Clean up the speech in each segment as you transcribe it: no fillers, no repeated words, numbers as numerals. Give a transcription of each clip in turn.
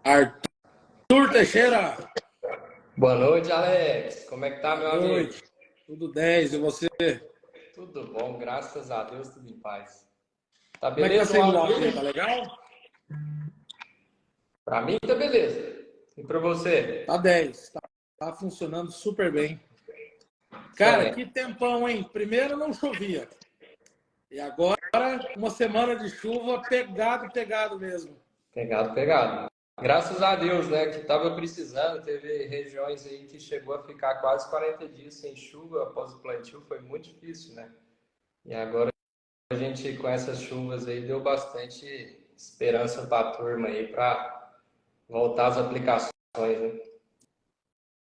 Arthur Teixeira, Boa noite, Alex. Como é que tá, meu boa amigo? noite. Tudo 10 e você? Tudo bom, graças a Deus, tudo em paz. Tá Como é que tá beleza o saindo o áudio áudio aí? Tá aí? legal? Pra mim tá beleza. E pra você? Tá 10. Tá funcionando super bem. Cara, que Excelente. tempão, hein? Primeiro não chovia. E agora, uma semana de chuva pegado mesmo. Pegado, pegado. Graças a Deus, né, que tava precisando. Teve regiões aí que chegou a ficar quase 40 dias sem chuva após o plantio. Foi muito difícil, né? E agora a gente, com essas chuvas aí, deu bastante esperança pra turma aí pra voltar às aplicações, né?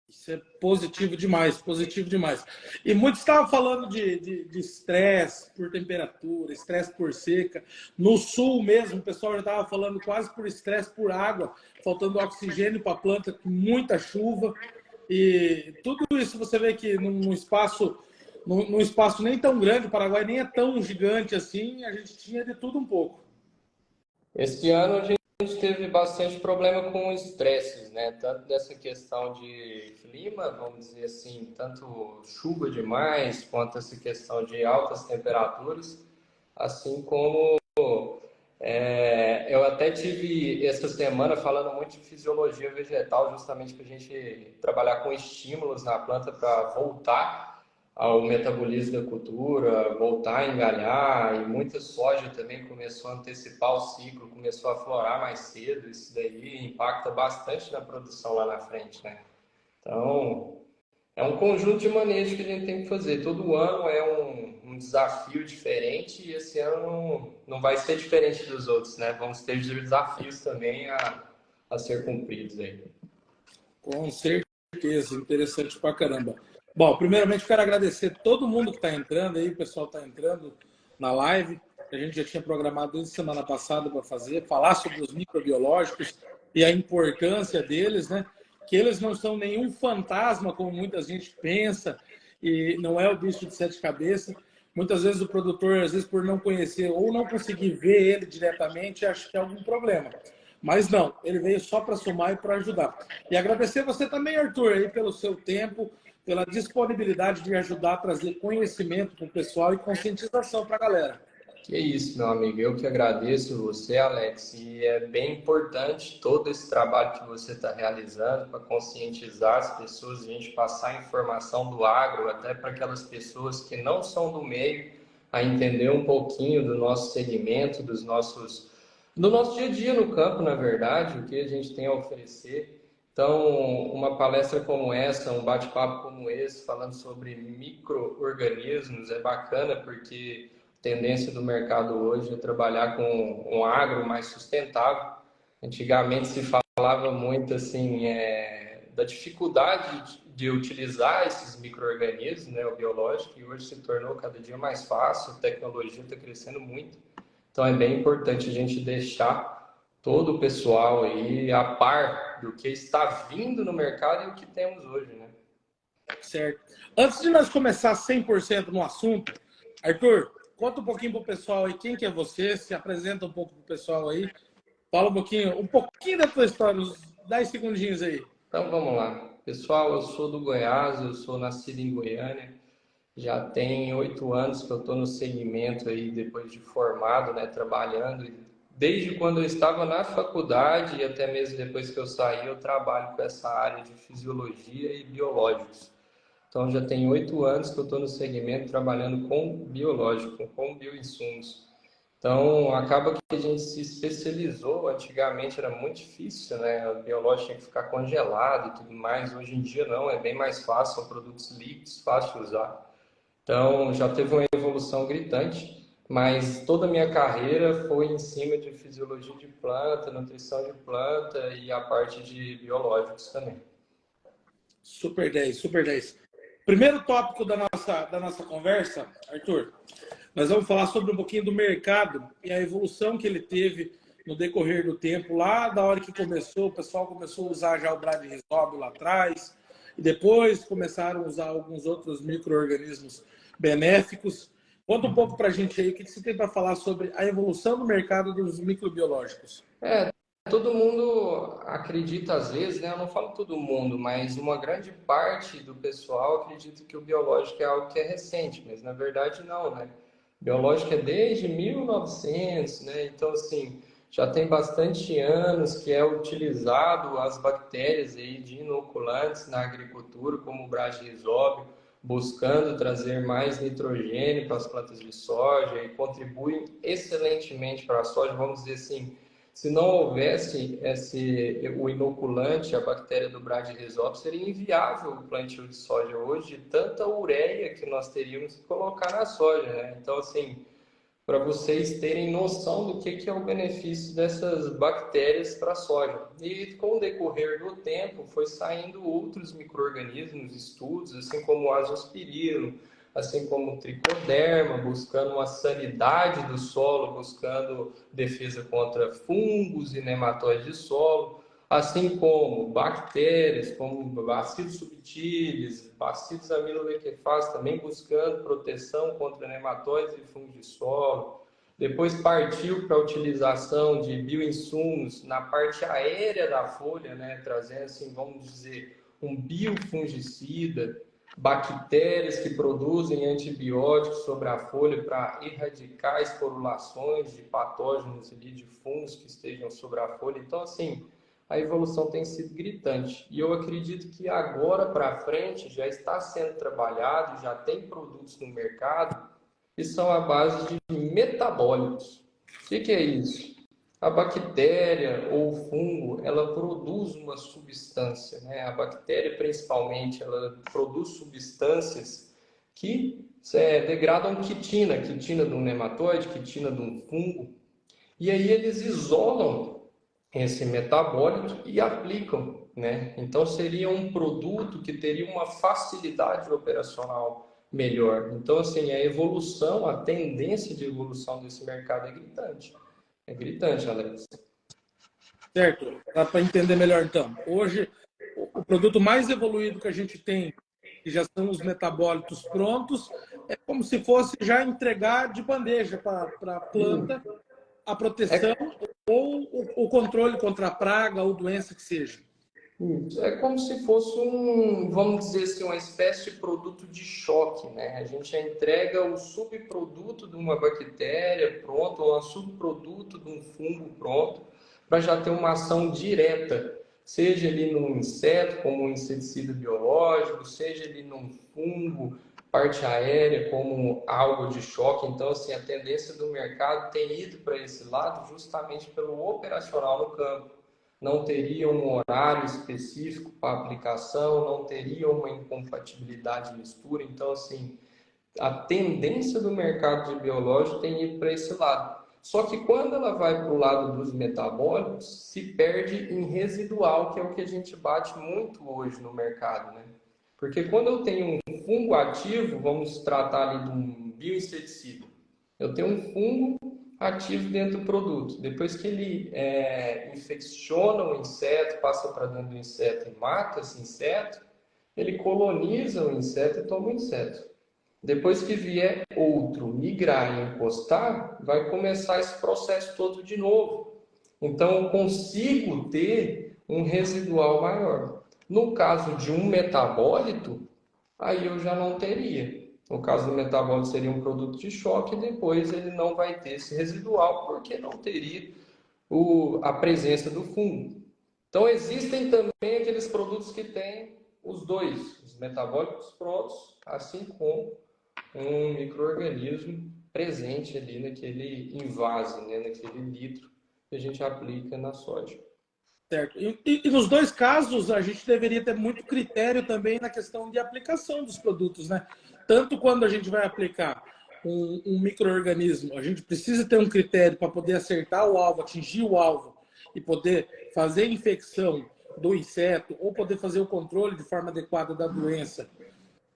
Isso é positivo demais, positivo demais. E muitos estavam falando de estresse por temperatura, estresse por seca. No sul mesmo, o pessoal já estava falando quase por estresse por água, faltando oxigênio para a planta, com muita chuva. E tudo isso você vê que num espaço nem tão grande, o Paraguai nem é tão gigante assim, a gente tinha de tudo um pouco. Esse ano a gente teve bastante problema com estresses, né? Tanto dessa questão de clima, vamos dizer assim, tanto chuva demais, quanto essa questão de altas temperaturas, assim como eu até tive essa semana falando muito de fisiologia vegetal, justamente para a gente trabalhar com estímulos na planta para voltar ao metabolismo da cultura, voltar a engalhar, e muita soja também começou a antecipar o ciclo, começou a florar mais cedo, isso daí impacta bastante na produção lá na frente, né? Então, é um conjunto de manejos que a gente tem que fazer. Todo ano é um desafio diferente e esse ano não vai ser diferente dos outros, né? Vamos ter desafios também a ser cumpridos aí. Com certeza, interessante pra caramba. Bom, primeiramente quero agradecer todo mundo que está entrando aí, o pessoal está entrando na live. A gente já tinha programado desde semana passada para falar sobre os microbiológicos e a importância deles, né? Que eles não são nenhum fantasma, como muita gente pensa, e não é o bicho de sete cabeças. Muitas vezes o produtor, às vezes por não conhecer ou não conseguir ver ele diretamente, acha que é algum problema. Mas não, ele veio só para somar e para ajudar. E agradecer você também, Arthur, aí pelo seu tempo, pela disponibilidade de ajudar a trazer conhecimento para o pessoal e conscientização para a galera. Que isso, meu amigo. Eu que agradeço você, Alex. E é bem importante todo esse trabalho que você está realizando para conscientizar as pessoas, a gente passar informação do agro, até para aquelas pessoas que não são do meio, a entender um pouquinho do nosso segmento, do nosso dia a dia no campo, na verdade, o que a gente tem a oferecer. Então, uma palestra como essa, um bate-papo como esse, falando sobre micro-organismos, é bacana porque tendência do mercado hoje é trabalhar com um agro mais sustentável. Antigamente se falava muito assim da dificuldade de utilizar esses micro-organismos, né, o biológico, e hoje se tornou cada dia mais fácil, a tecnologia está crescendo muito. Então é bem importante a gente deixar todo o pessoal aí a par do que está vindo no mercado e o que temos hoje, né? Certo. Antes de nós começar 100% no assunto, Arthur, conta um pouquinho para o pessoal aí quem que é você, se apresenta um pouco para o pessoal aí, fala um pouquinho da tua história, uns 10 segundinhos aí. Então vamos lá. Pessoal, eu sou do Goiás, eu sou nascido em Goiânia, já tem 8 anos que eu estou no segmento aí, depois de formado, né, trabalhando. Desde quando eu estava na faculdade e até mesmo depois que eu saí, eu trabalho com essa área de fisiologia e biológicos. Então já tem 8 anos que eu estou no segmento trabalhando com biológico, com bioinsumos. Então, acaba que a gente se especializou. Antigamente era muito difícil, né? O biológico tinha que ficar congelado e tudo mais. Hoje em dia não, é bem mais fácil, são produtos líquidos, fácil de usar. Então, já teve uma evolução gritante, mas toda a minha carreira foi em cima de fisiologia de planta, nutrição de planta e a parte de biológicos também. Super 10, super 10. Primeiro tópico da nossa conversa, Arthur, nós vamos falar sobre um pouquinho do mercado e a evolução que ele teve no decorrer do tempo. Lá da hora que começou, o pessoal começou a usar já o Bradyrhizobio lá atrás, e depois começaram a usar alguns outros micro-organismos benéficos. Conta um pouco para a gente aí o que você tem para falar sobre a evolução do mercado dos microbiológicos. todo mundo acredita às vezes, né? Eu não falo todo mundo, mas uma grande parte do pessoal acredita que o biológico é algo que é recente, mas na verdade não, né? Biológico é desde 1900, né? Então, assim, já tem bastante anos que é utilizado as bactérias aí de inoculantes na agricultura, como o Brasiliópsis, buscando trazer mais nitrogênio para as plantas de soja e contribuem excelentemente para a soja, vamos dizer assim. Se não houvesse o inoculante, a bactéria do Bradyrhizopsis, seria inviável o plantio de soja hoje, de tanta ureia que nós teríamos que colocar na soja, né? Então, assim, para vocês terem noção do que é o benefício dessas bactérias para a soja. E com o decorrer do tempo, foi saindo outros micro-organismos, estudos, assim como o azospirilo, assim como o tricoderma, buscando uma sanidade do solo, buscando defesa contra fungos e nematóides de solo, assim como bactérias, como bacilos subtilis, bacilos amilolequefatos, também buscando proteção contra nematóides e fungos de solo. Depois partiu para a utilização de bioinsumos na parte aérea da folha, né, trazendo, assim, vamos dizer, um biofungicida, bactérias que produzem antibióticos sobre a folha para erradicar esporulações de patógenos ali, de fungos que estejam sobre a folha. Então, assim, a evolução tem sido gritante. E eu acredito que agora para frente já está sendo trabalhado, já tem produtos no mercado que são à base de metabólicos. O que é isso? A bactéria ou o fungo, ela produz uma substância, né? A bactéria, principalmente, ela produz substâncias que degradam quitina, quitina de um nematóide, quitina de um fungo. E aí eles isolam esse metabólito e aplicam, né? Então seria um produto que teria uma facilidade operacional melhor. Então, assim, a evolução, a tendência de evolução desse mercado é gritante. É gritante, Alex. Certo? Dá para entender melhor então. Hoje, o produto mais evoluído que a gente tem, que já são os metabólitos prontos, é como se fosse já entregar de bandeja para a planta a proteção ou o controle contra a praga ou doença que seja. É como se fosse vamos dizer assim, uma espécie de produto de choque, né? A gente entrega o subproduto de uma bactéria pronto, ou um subproduto de um fungo pronto, para já ter uma ação direta, seja ali num inseto, como um inseticida biológico, seja ali num fungo, parte aérea, como algo de choque. Então, assim, a tendência do mercado tem ido para esse lado justamente pelo operacional no campo. Não teria um horário específico para aplicação, não teria uma incompatibilidade de mistura. Então, assim, a tendência do mercado de biológico tem ido para esse lado. Só que quando ela vai para o lado dos metabólicos, se perde em residual, que é o que a gente bate muito hoje no mercado, né? Porque quando eu tenho um fungo ativo, vamos tratar ali de um bioinseticida, eu tenho um fungo ativo dentro do produto. Depois que ele infecciona o inseto, passa para dentro do inseto e mata esse inseto, ele coloniza o inseto e toma o inseto. Depois que vier outro migrar e encostar, vai começar esse processo todo de novo. Então, eu consigo ter um residual maior. No caso de um metabólito, aí eu já não teria. No caso do metabólito, seria um produto de choque, e depois ele não vai ter esse residual, porque não teria a presença do fungo. Então, existem também aqueles produtos que têm os dois, os metabólicos prontos, assim como um micro-organismo presente ali naquele invase, né, naquele litro que a gente aplica na soja. Certo. E nos dois casos, a gente deveria ter muito critério também na questão de aplicação dos produtos, né? Tanto quando a gente vai aplicar um micro-organismo, a gente precisa ter um critério para poder acertar o alvo, atingir o alvo e poder fazer a infecção do inseto ou poder fazer o controle de forma adequada da doença.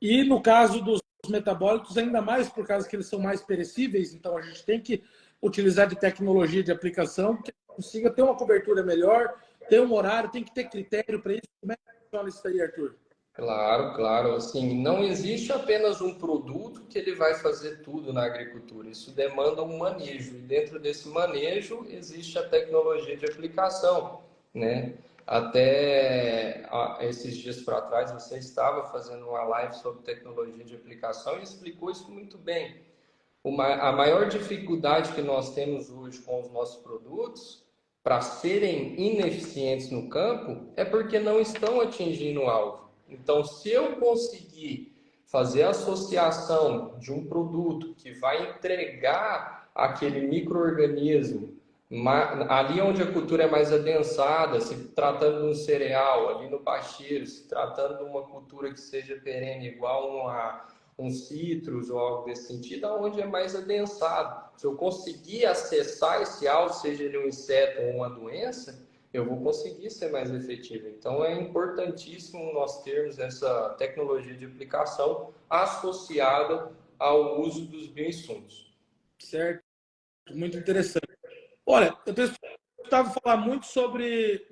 E no caso dos metabólitos, ainda mais por causa que eles são mais perecíveis, então a gente tem que utilizar de tecnologia de aplicação que consiga ter uma cobertura melhor, ter um horário, tem que ter critério para isso. Como é que funciona isso aí, Arthur? Claro, claro. Assim, não existe apenas um produto que ele vai fazer tudo na agricultura. Isso demanda um manejo. E dentro desse manejo existe a tecnologia de aplicação, né? Até esses dias para trás você estava fazendo uma live sobre tecnologia de aplicação e explicou isso muito bem. A maior dificuldade que nós temos hoje com os nossos produtos para serem ineficientes no campo é porque não estão atingindo o alvo. Então, se eu conseguir fazer a associação de um produto que vai entregar aquele micro-organismo ali onde a cultura é mais adensada, se tratando de um cereal, ali no bacheiro, se tratando de uma cultura que seja perene igual um citrus ou algo desse sentido, onde é mais adensado. Se eu conseguir acessar esse alvo, seja ele um inseto ou uma doença, eu vou conseguir ser mais efetivo. Então, é importantíssimo nós termos essa tecnologia de aplicação associada ao uso dos bioinsumos. Certo, muito interessante. Olha, eu tenho escutado falar muito sobre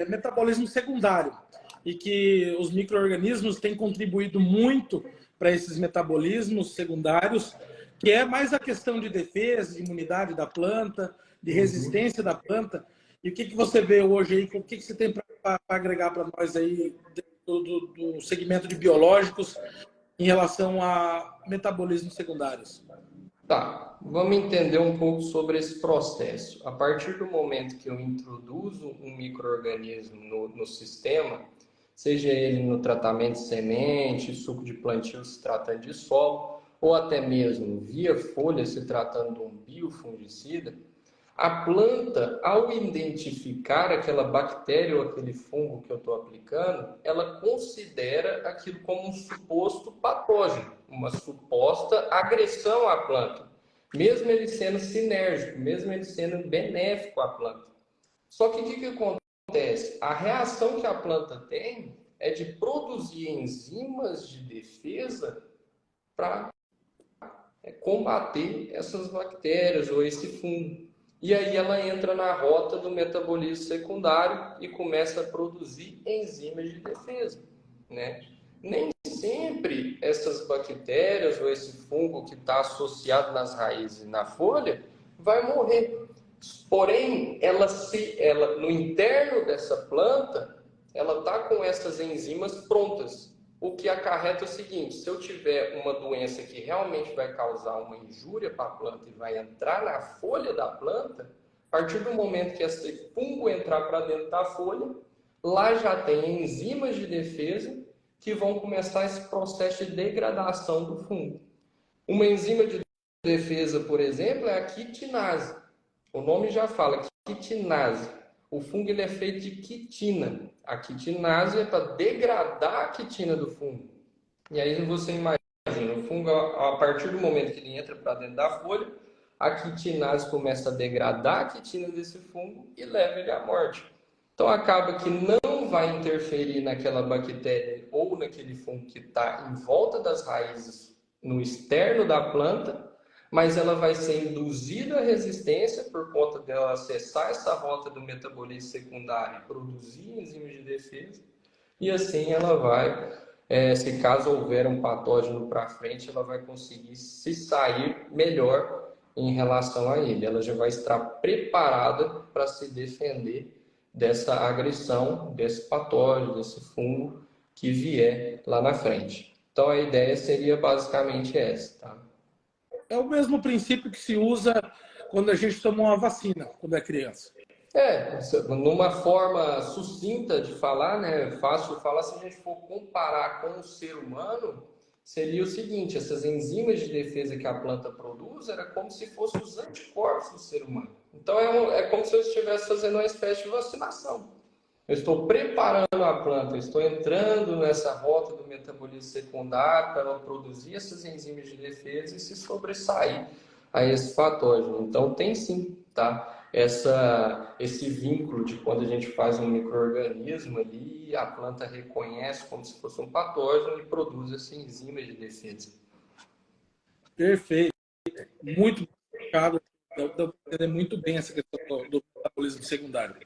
metabolismo secundário e que os micro-organismos têm contribuído muito para esses metabolismos secundários, que é mais a questão de defesa, de imunidade da planta, de resistência da planta. E o que você vê hoje aí, o que você tem para agregar para nós aí do segmento de biológicos em relação a metabolismos secundários? Tá, vamos entender um pouco sobre esse processo. A partir do momento que eu introduzo um micro-organismo no sistema, seja ele no tratamento de semente, suco de plantio se tratando de solo, ou até mesmo via folha se tratando de um biofungicida, a planta, ao identificar aquela bactéria ou aquele fungo que eu estou aplicando, ela considera aquilo como um suposto patógeno, uma suposta agressão à planta, mesmo ele sendo sinérgico, mesmo ele sendo benéfico à planta. Só que o que acontece? A reação que a planta tem é de produzir enzimas de defesa para combater essas bactérias ou esse fungo. E aí ela entra na rota do metabolismo secundário e começa a produzir enzimas de defesa, né? Nem sempre essas bactérias ou esse fungo que está associado nas raízes e na folha vai morrer. Porém, ela no interno dessa planta, ela está com essas enzimas prontas. O que acarreta o seguinte: se eu tiver uma doença que realmente vai causar uma injúria para a planta e vai entrar na folha da planta, a partir do momento que esse fungo entrar para dentro da folha, lá já tem enzimas de defesa que vão começar esse processo de degradação do fungo. Uma enzima de defesa, por exemplo, é a quitinase. O nome já fala, quitinase. O fungo ele é feito de quitina. A quitinase é para degradar a quitina do fungo. E aí você imagina, o fungo, a partir do momento que ele entra para dentro da folha, a quitinase começa a degradar a quitina desse fungo e leva ele à morte. Então acaba que não vai interferir naquela bactéria ou naquele fungo que está em volta das raízes, no externo da planta, mas ela vai ser induzida à resistência por conta dela acessar essa rota do metabolismo secundário e produzir enzimas de defesa, e assim ela vai, se caso houver um patógeno para frente, ela vai conseguir se sair melhor em relação a ele. Ela já vai estar preparada para se defender dessa agressão, desse patógeno, desse fungo que vier lá na frente. Então a ideia seria basicamente essa, tá? É o mesmo princípio que se usa quando a gente toma uma vacina, quando é criança. Numa forma sucinta de falar, né? Fácil de falar, se a gente for comparar com o ser humano, seria o seguinte: essas enzimas de defesa que a planta produz era como se fossem os anticorpos do ser humano. Então é como se eu estivesse fazendo uma espécie de vacinação. Eu estou preparando a planta, eu estou entrando nessa rota do metabolismo secundário para ela produzir essas enzimas de defesa e se sobressair a esse patógeno. Então tem sim, tá? Esse vínculo de quando a gente faz um micro-organismo ali, a planta reconhece como se fosse um patógeno e produz essa enzima de defesa. Perfeito. Muito complicado. Dá para entender muito bem essa questão do metabolismo secundário.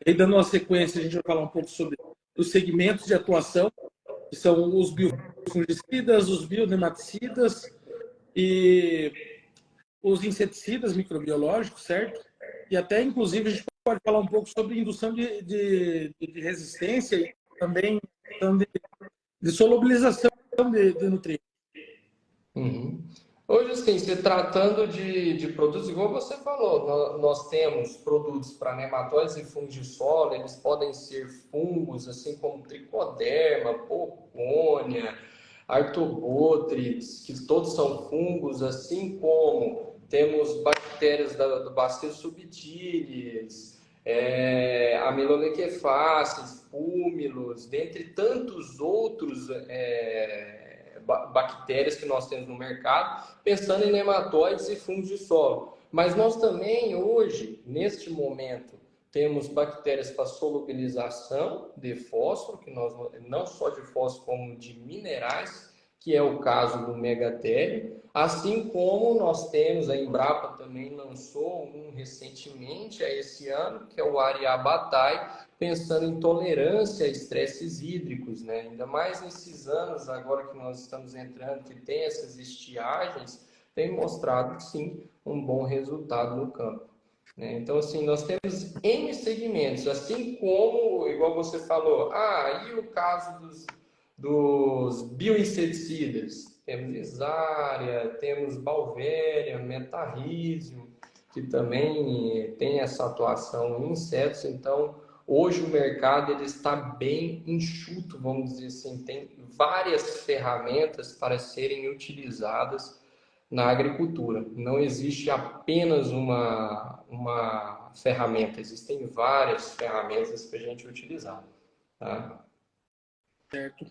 E dando uma sequência, a gente vai falar um pouco sobre os segmentos de atuação que são os biofungicidas, os bionematicidas e os inseticidas microbiológicos, certo? E até, inclusive, a gente pode falar um pouco sobre indução de resistência e também de solubilização de nutrientes. Uhum. Hoje, assim, se tratando de produtos, igual você falou, nós temos produtos para nematóides e fungissolo, eles podem ser fungos, assim como tricoderma, porcônia, artobotrix, que todos são fungos, assim como temos bactérias do Bacillus subtilis, amilolequefaces, púmilos, dentre tantos outros bactérias que nós temos no mercado, pensando em nematóides e fungos de solo. Mas nós também, hoje, neste momento, temos bactérias para solubilização de fósforo, que nós não só de fósforo, como de minerais, que é o caso do megatério, assim como nós temos, a Embrapa também lançou um recentemente, esse ano, que é o Ariabatai, pensando em tolerância a estresses hídricos, né? Ainda mais nesses anos agora que nós estamos entrando, que tem essas estiagens, tem mostrado, sim, um bom resultado no campo. Né? Então, assim, nós temos N segmentos, assim como, igual você falou, e o caso dos bioinseticidas? Temos Isária, temos Balvéria, Metarrísio, que também tem essa atuação em insetos. Então, hoje o mercado ele está bem enxuto, vamos dizer assim, tem várias ferramentas para serem utilizadas na agricultura. Não existe apenas uma ferramenta, existem várias ferramentas para a gente utilizar. Tá? Certo.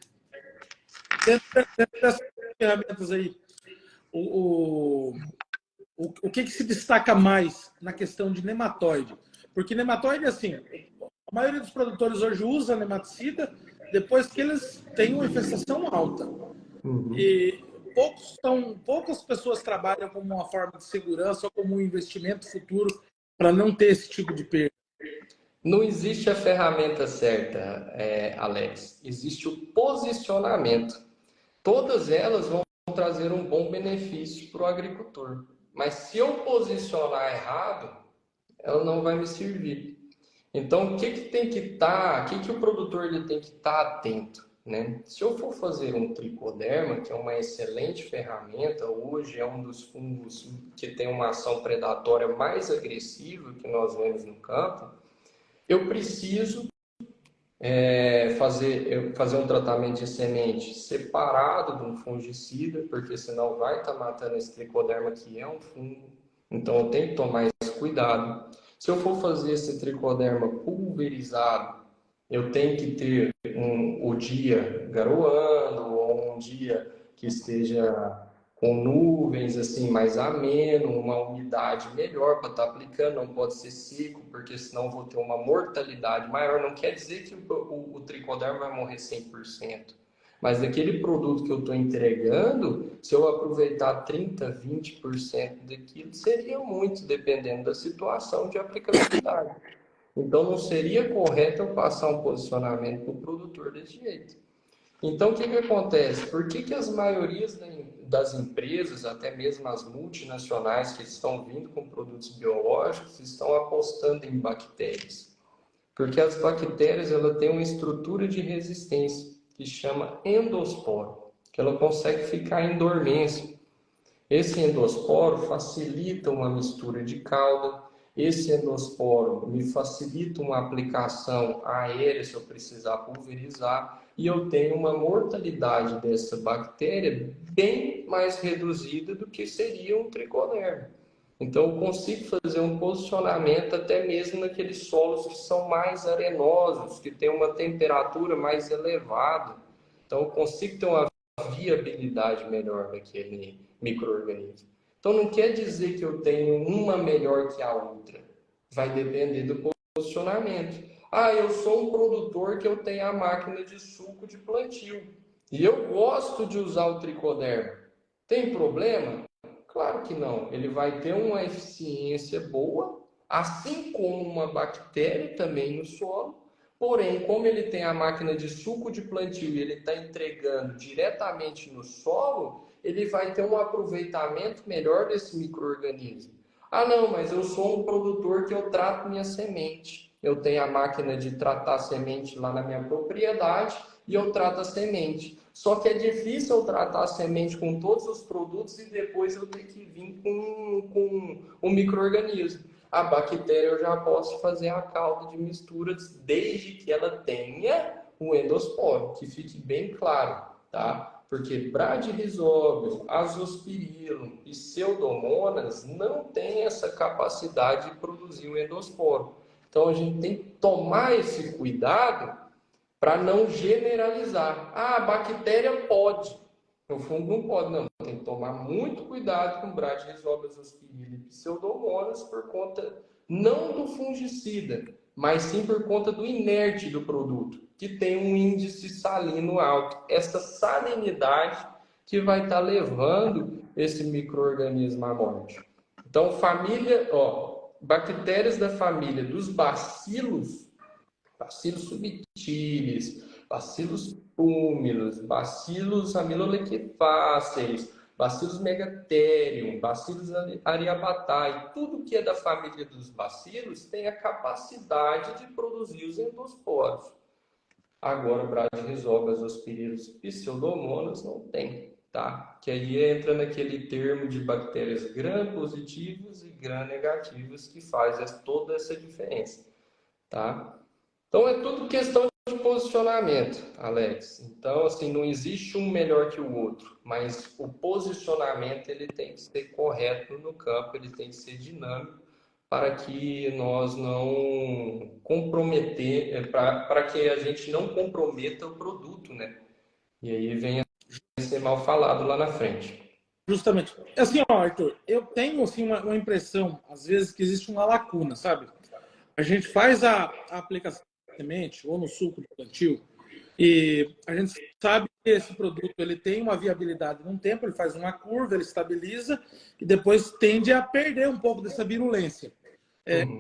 Dentro dessas ferramentas aí, o que se destaca mais na questão de nematóide? Porque nematóide, assim, a maioria dos produtores hoje usa nematicida depois que eles têm uma infestação alta. E poucas pessoas trabalham como uma forma de segurança ou como um investimento futuro para não ter esse tipo de perda. Não existe a ferramenta certa, Alex. Existe o posicionamento. Todas elas vão trazer um bom benefício para o agricultor. Mas se eu posicionar errado, ela não vai me servir. Então, o que tem que estar, o que o produtor ele tem que estar atento? Né? Se eu for fazer um tricoderma, que é uma excelente ferramenta, hoje é um dos fungos que tem uma ação predatória mais agressiva que nós vemos no campo, eu preciso fazer um tratamento de semente separado de um fungicida, porque senão vai estar matando esse tricoderma que é um fungo. Então eu tenho que tomar esse cuidado. Se eu for fazer esse tricoderma pulverizado, eu tenho que ter o dia garoando ou um dia que esteja com nuvens assim mais ameno, uma umidade melhor para estar aplicando, não pode ser seco, porque senão vou ter uma mortalidade maior. Não quer dizer que o tricoderma vai morrer 100%, mas daquele produto que eu estou entregando, se eu aproveitar 30%, 20% daquilo, seria muito, dependendo da situação de aplicabilidade. Então não seria correto eu passar um posicionamento para o produtor desse jeito. Então, o que acontece? Por que as maiorias das empresas, até mesmo as multinacionais que estão vindo com produtos biológicos, estão apostando em bactérias? Porque as bactérias ela têm uma estrutura de resistência que chama endosporo, que ela consegue ficar em dormência. Esse endosporo facilita uma mistura de calda. Esse endosporo me facilita uma aplicação aérea se eu precisar pulverizar e eu tenho uma mortalidade dessa bactéria bem mais reduzida do que seria um tricoderma. Então eu consigo fazer um posicionamento até mesmo naqueles solos que são mais arenosos, que tem uma temperatura mais elevada. Então eu consigo ter uma viabilidade melhor daquele micro-organismo. Então não quer dizer que eu tenho uma melhor que a outra. Vai depender do posicionamento. Eu sou um produtor que eu tenho a máquina de suco de plantio. E eu gosto de usar o tricoderma. Tem problema? Claro que não. Ele vai ter uma eficiência boa, assim como uma bactéria também no solo, Porém, como ele tem a máquina de suco de plantio e ele está entregando diretamente no solo, ele vai ter um aproveitamento melhor desse micro-organismo. Ah, não, mas eu sou um produtor que eu trato minha semente. Eu tenho a máquina de tratar a semente lá na minha propriedade e eu trato a semente. Só que é difícil eu tratar a semente com todos os produtos e depois eu ter que vir com um micro-organismo. A bactéria eu já posso fazer a calda de misturas desde que ela tenha o endosporo, que fique bem claro, tá? Porque Bradyrhizobio, Azospirillum e Pseudomonas não têm essa capacidade de produzir o endosporo. Então a gente tem que tomar esse cuidado para não generalizar. Ah, a bactéria pode. No fungo não pode, não. Tem que tomar muito cuidado com Bradyrhizobio, Azospirillum e Pseudomonas por conta não do fungicida, mas sim por conta do inerte do produto, que tem um índice salino alto. Essa salinidade que vai estar levando esse micro-organismo à morte. Então, bactérias da família dos bacilos, bacilos subtilis, bacilos púmilos, bacilos amilolequefáceis, bacilos megatherium, bacilos ariabatae, tudo que é da família dos bacilos tem a capacidade de produzir os endosporos. Agora, Bradyrhizobio, Azospirillum, Pseudomonas não tem, tá? Que aí entra naquele termo de bactérias gram-positivas e gram-negativas que faz toda essa diferença, tá? Então, é tudo questão de posicionamento, Alex. Então, assim, não existe um melhor que o outro, mas o posicionamento ele tem que ser correto no campo, ele tem que ser dinâmico para que nós não comprometer, para que a gente não comprometa o produto, né? E aí vem a ser mal falado lá na frente. Justamente. Assim, ó, Arthur, eu tenho assim, uma impressão, às vezes, que existe uma lacuna, sabe? A gente faz a aplicação de semente ou no suco de plantio e a gente sabe que esse produto ele tem uma viabilidade num tempo, ele faz uma curva, ele estabiliza e depois tende a perder um pouco dessa virulência.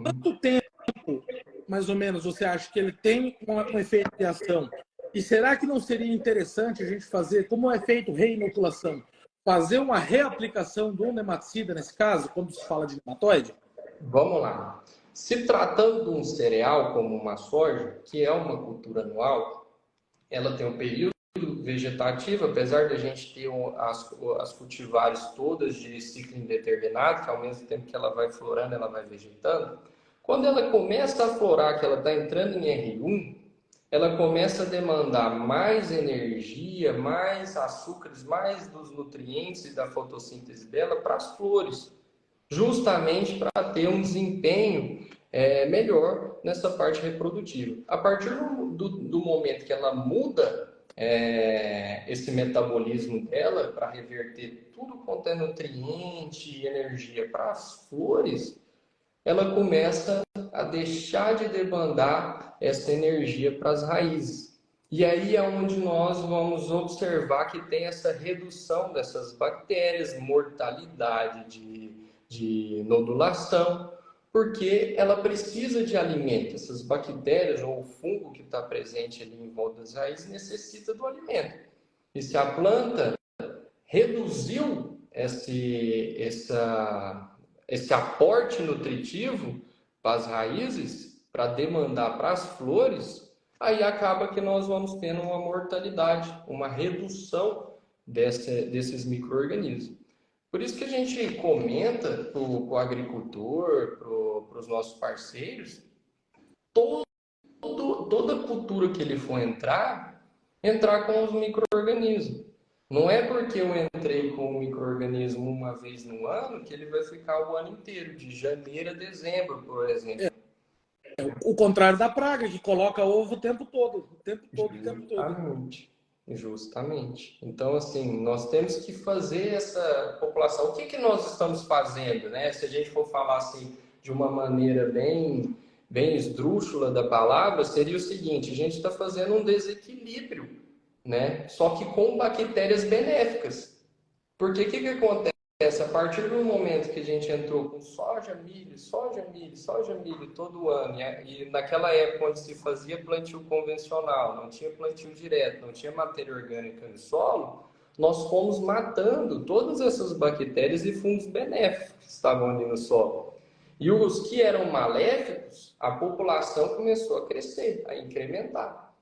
Quanto tempo, mais ou menos, você acha que ele tem um efeito de ação? E será que não seria interessante a gente fazer, como é feito reinoculação, fazer uma reaplicação do nematicida nesse caso, quando se fala de nematóide? Vamos lá. Se tratando de um cereal como uma soja, que é uma cultura anual, ela tem um período vegetativo, apesar de a gente ter as cultivares todas de ciclo indeterminado, que ao mesmo tempo que ela vai florando, ela vai vegetando. Quando ela começa a florar, que ela está entrando em R1, ela começa a demandar mais energia, mais açúcares, mais dos nutrientes e da fotossíntese dela para as flores, justamente para ter um desempenho melhor nessa parte reprodutiva. A partir do momento que ela muda esse metabolismo dela para reverter tudo quanto é nutriente e energia para as flores, ela começa a deixar de demandar essa energia para as raízes. E aí é onde nós vamos observar que tem essa redução dessas bactérias, mortalidade de nodulação, porque ela precisa de alimento. Essas bactérias ou o fungo que está presente ali em volta das raízes necessita do alimento. E se a planta reduziu esse aporte nutritivo para as raízes, para demandar para as flores, aí acaba que nós vamos tendo uma mortalidade, uma redução desses micro-organismos. Por isso que a gente comenta para o agricultor, para os nossos parceiros, toda cultura que ele for entrar com os micro-organismos. Não é porque eu entrei com o micro-organismo uma vez no ano que ele vai ficar o ano inteiro, de janeiro a dezembro, por exemplo. O contrário da praga, que coloca ovo o tempo todo. O tempo todo. Justamente. Então, assim, nós temos que fazer essa população. O que nós estamos fazendo, né? Se a gente for falar assim de uma maneira bem esdrúxula da palavra, seria o seguinte: a gente está fazendo um desequilíbrio, né? Só que com bactérias benéficas. Porque o que acontece? a partir do momento que a gente entrou com soja, milho, soja, milho, soja, milho todo ano, e naquela época onde se fazia plantio convencional, não tinha plantio direto, não tinha matéria orgânica no solo, nós fomos matando todas essas bactérias e fungos benéficos que estavam ali no solo. E os que eram maléficos, a população começou a crescer, a incrementar.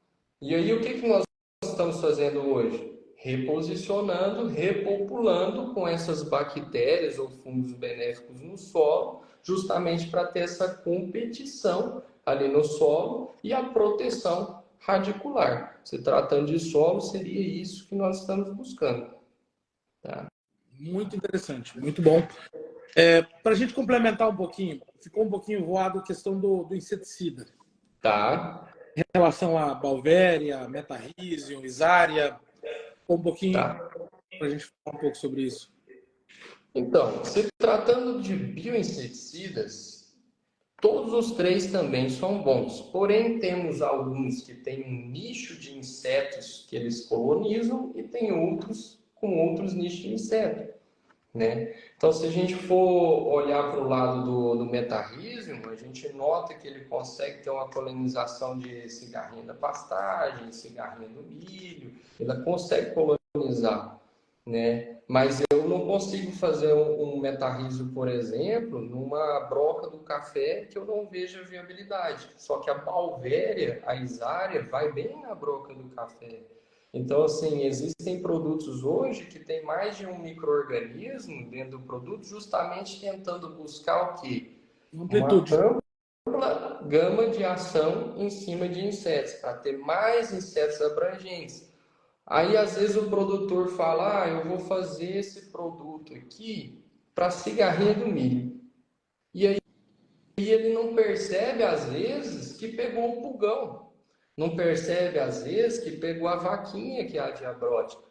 E aí o que nós estamos fazendo hoje? Reposicionando, repopulando com essas bactérias ou fungos benéficos no solo, justamente para ter essa competição ali no solo e a proteção radicular. Se tratando de solo, seria isso que nós estamos buscando. Tá? Muito interessante, muito bom. Para a gente complementar um pouquinho, ficou um pouquinho voado a questão do inseticida. Tá. Em relação a Balvéria, Metarhizium, Isária, um pouquinho para a gente falar um pouco sobre isso. Então, se tratando de bioinseticidas, todos os três também são bons. Porém, temos alguns que têm um nicho de insetos que eles colonizam e tem outros com outros nichos de inseto, né? Então, se a gente for olhar para o lado do Metarhizium, a gente nota que ele consegue ter uma colonização de cigarrinha da pastagem, cigarrinha do milho, ele consegue colonizar, né? Mas eu não consigo fazer um Metarhizium, por exemplo, numa broca do café que eu não vejo a viabilidade. Só que a Balvéria, a Isária, vai bem na broca do café. Então, assim, existem produtos hoje que tem mais de um micro-organismo dentro do produto, justamente tentando buscar o quê? Amplitude. Uma ampla gama de ação em cima de insetos, para ter mais insetos abrangentes. Aí, às vezes, o produtor fala, eu vou fazer esse produto aqui para cigarrinha do milho. E aí ele não percebe, às vezes, que pegou o pulgão. Não percebe, às vezes, que pegou a vaquinha, que é a diabrótica,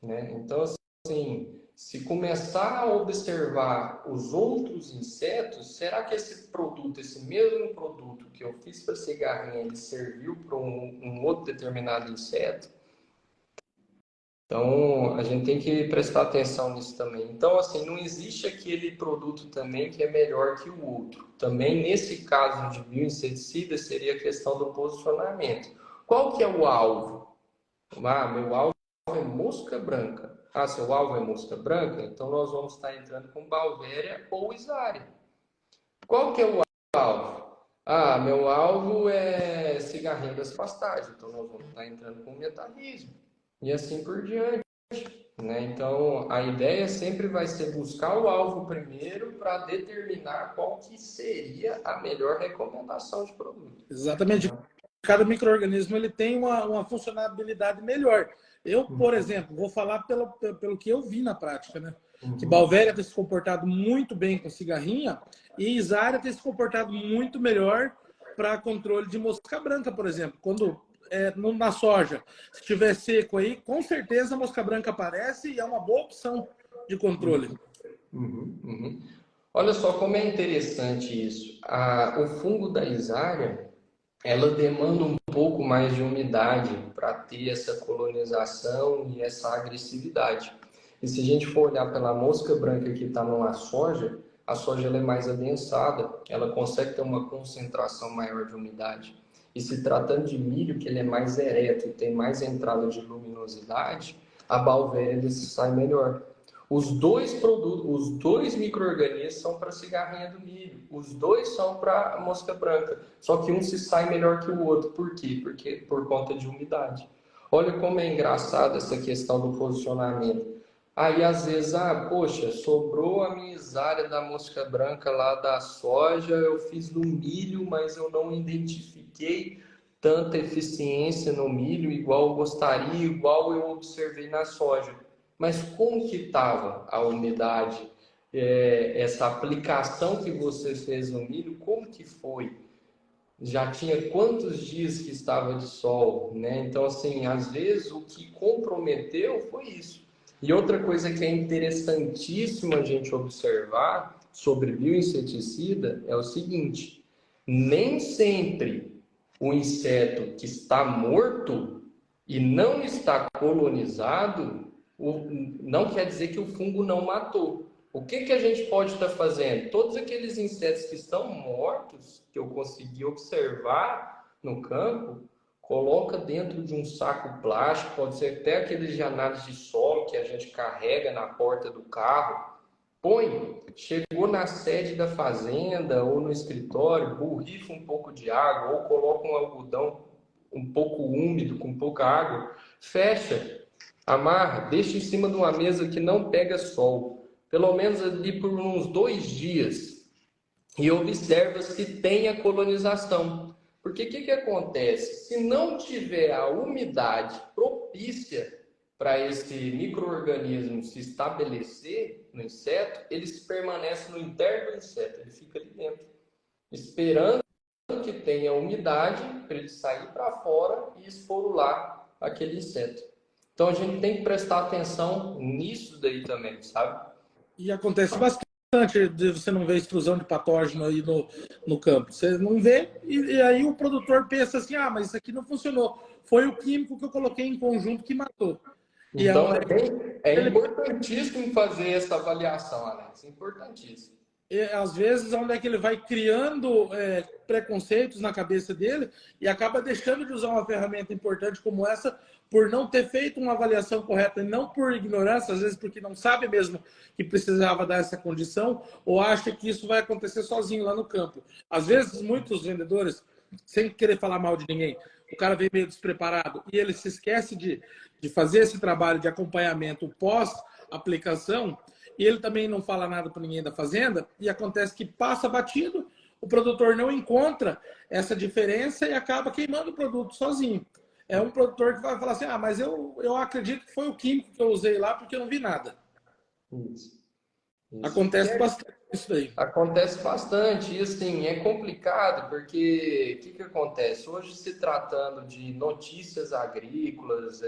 né? Então, assim, se começar a observar os outros insetos, será que esse produto, esse mesmo produto que eu fiz para cigarrinha, ele serviu para um outro determinado inseto? Então, a gente tem que prestar atenção nisso também. Então, assim, não existe aquele produto também que é melhor que o outro. Também, nesse caso de bioinseticida, seria a questão do posicionamento. Qual que é o alvo? Meu alvo é mosca branca. Seu alvo é mosca branca? Então, nós vamos estar entrando com Balvéria ou Isária. Qual que é o alvo? Meu alvo é cigarrinha das pastagens. Então, nós vamos estar entrando com Metarhizium. E assim por diante, né? Então, a ideia sempre vai ser buscar o alvo primeiro para determinar qual que seria a melhor recomendação de produto. Exatamente. Cada micro-organismo ele tem uma funcionalidade melhor. Eu, por exemplo, vou falar pelo que eu vi na prática, né? Que Balvéria tem se comportado muito bem com cigarrinha e Isária tem se comportado muito melhor para controle de mosca branca, por exemplo. Quando na soja, se estiver seco aí, com certeza a mosca branca aparece e é uma boa opção de controle. Olha só como é interessante isso. O fungo da Isária, ela demanda um pouco mais de umidade para ter essa colonização e essa agressividade. E se a gente for olhar pela mosca branca que está numa soja, a soja ela é mais adensada, ela consegue ter uma concentração maior de umidade. E se tratando de milho, que ele é mais ereto e tem mais entrada de luminosidade, a Balvéria ele sai melhor. Os dois produtos, os dois micro-organismos são para cigarrinha do milho, os dois são para mosca branca, só que um se sai melhor que o outro. Por quê? Porque por conta de umidade. Olha como é engraçado essa questão do posicionamento. Aí às vezes, poxa, sobrou a minha Isária da mosca branca lá da soja, eu fiz no milho, mas eu não identifiquei tanta eficiência no milho igual eu gostaria, igual eu observei na soja. Mas como que estava a umidade, essa aplicação que você fez no milho, como que foi? Já tinha quantos dias que estava de sol, né? Então, assim, às vezes o que comprometeu foi isso. E outra coisa que é interessantíssima a gente observar sobre bioinseticida é o seguinte: nem sempre o inseto que está morto e não está colonizado não quer dizer que o fungo não matou. O que a gente pode estar fazendo? Todos aqueles insetos que estão mortos, que eu consegui observar no campo, coloca dentro de um saco plástico, pode ser até aqueles de análise de solo que a gente carrega na porta do carro. Põe, chegou na sede da fazenda ou no escritório, borrifa um pouco de água ou coloca um algodão um pouco úmido, com pouca água, fecha, amarra, deixa em cima de uma mesa que não pega sol, pelo menos ali por uns 2 dias, e observa se tem a colonização. Porque o que acontece? Se não tiver a umidade propícia para esse micro-organismo se estabelecer no inseto, ele permanece no interno do inseto, ele fica ali dentro, esperando que tenha umidade para ele sair para fora e esporular aquele inseto. Então a gente tem que prestar atenção nisso daí também, sabe? E acontece bastante de você não ver extrusão de patógeno aí no campo. Você não vê, e aí o produtor pensa assim, ah, mas isso aqui não funcionou. Foi o químico que eu coloquei em conjunto que matou. Então é importantíssimo fazer essa avaliação, Alex. É importantíssimo. E, às vezes, onde é que ele vai criando preconceitos na cabeça dele e acaba deixando de usar uma ferramenta importante como essa por não ter feito uma avaliação correta, e não por ignorância, às vezes porque não sabe mesmo que precisava dar essa condição, ou acha que isso vai acontecer sozinho lá no campo. Às vezes, muitos vendedores, sem querer falar mal de ninguém, o cara vem meio despreparado e ele se esquece de fazer esse trabalho de acompanhamento pós-aplicação, e ele também não fala nada para ninguém da fazenda, e acontece que passa batido, o produtor não encontra essa diferença e acaba queimando o produto sozinho. É um produtor que vai falar assim, ah, mas eu acredito que foi o químico que eu usei lá porque eu não vi nada. Isso. Acontece bastante isso daí. Acontece bastante, e assim, é complicado porque o que acontece? Hoje, se tratando de notícias agrícolas,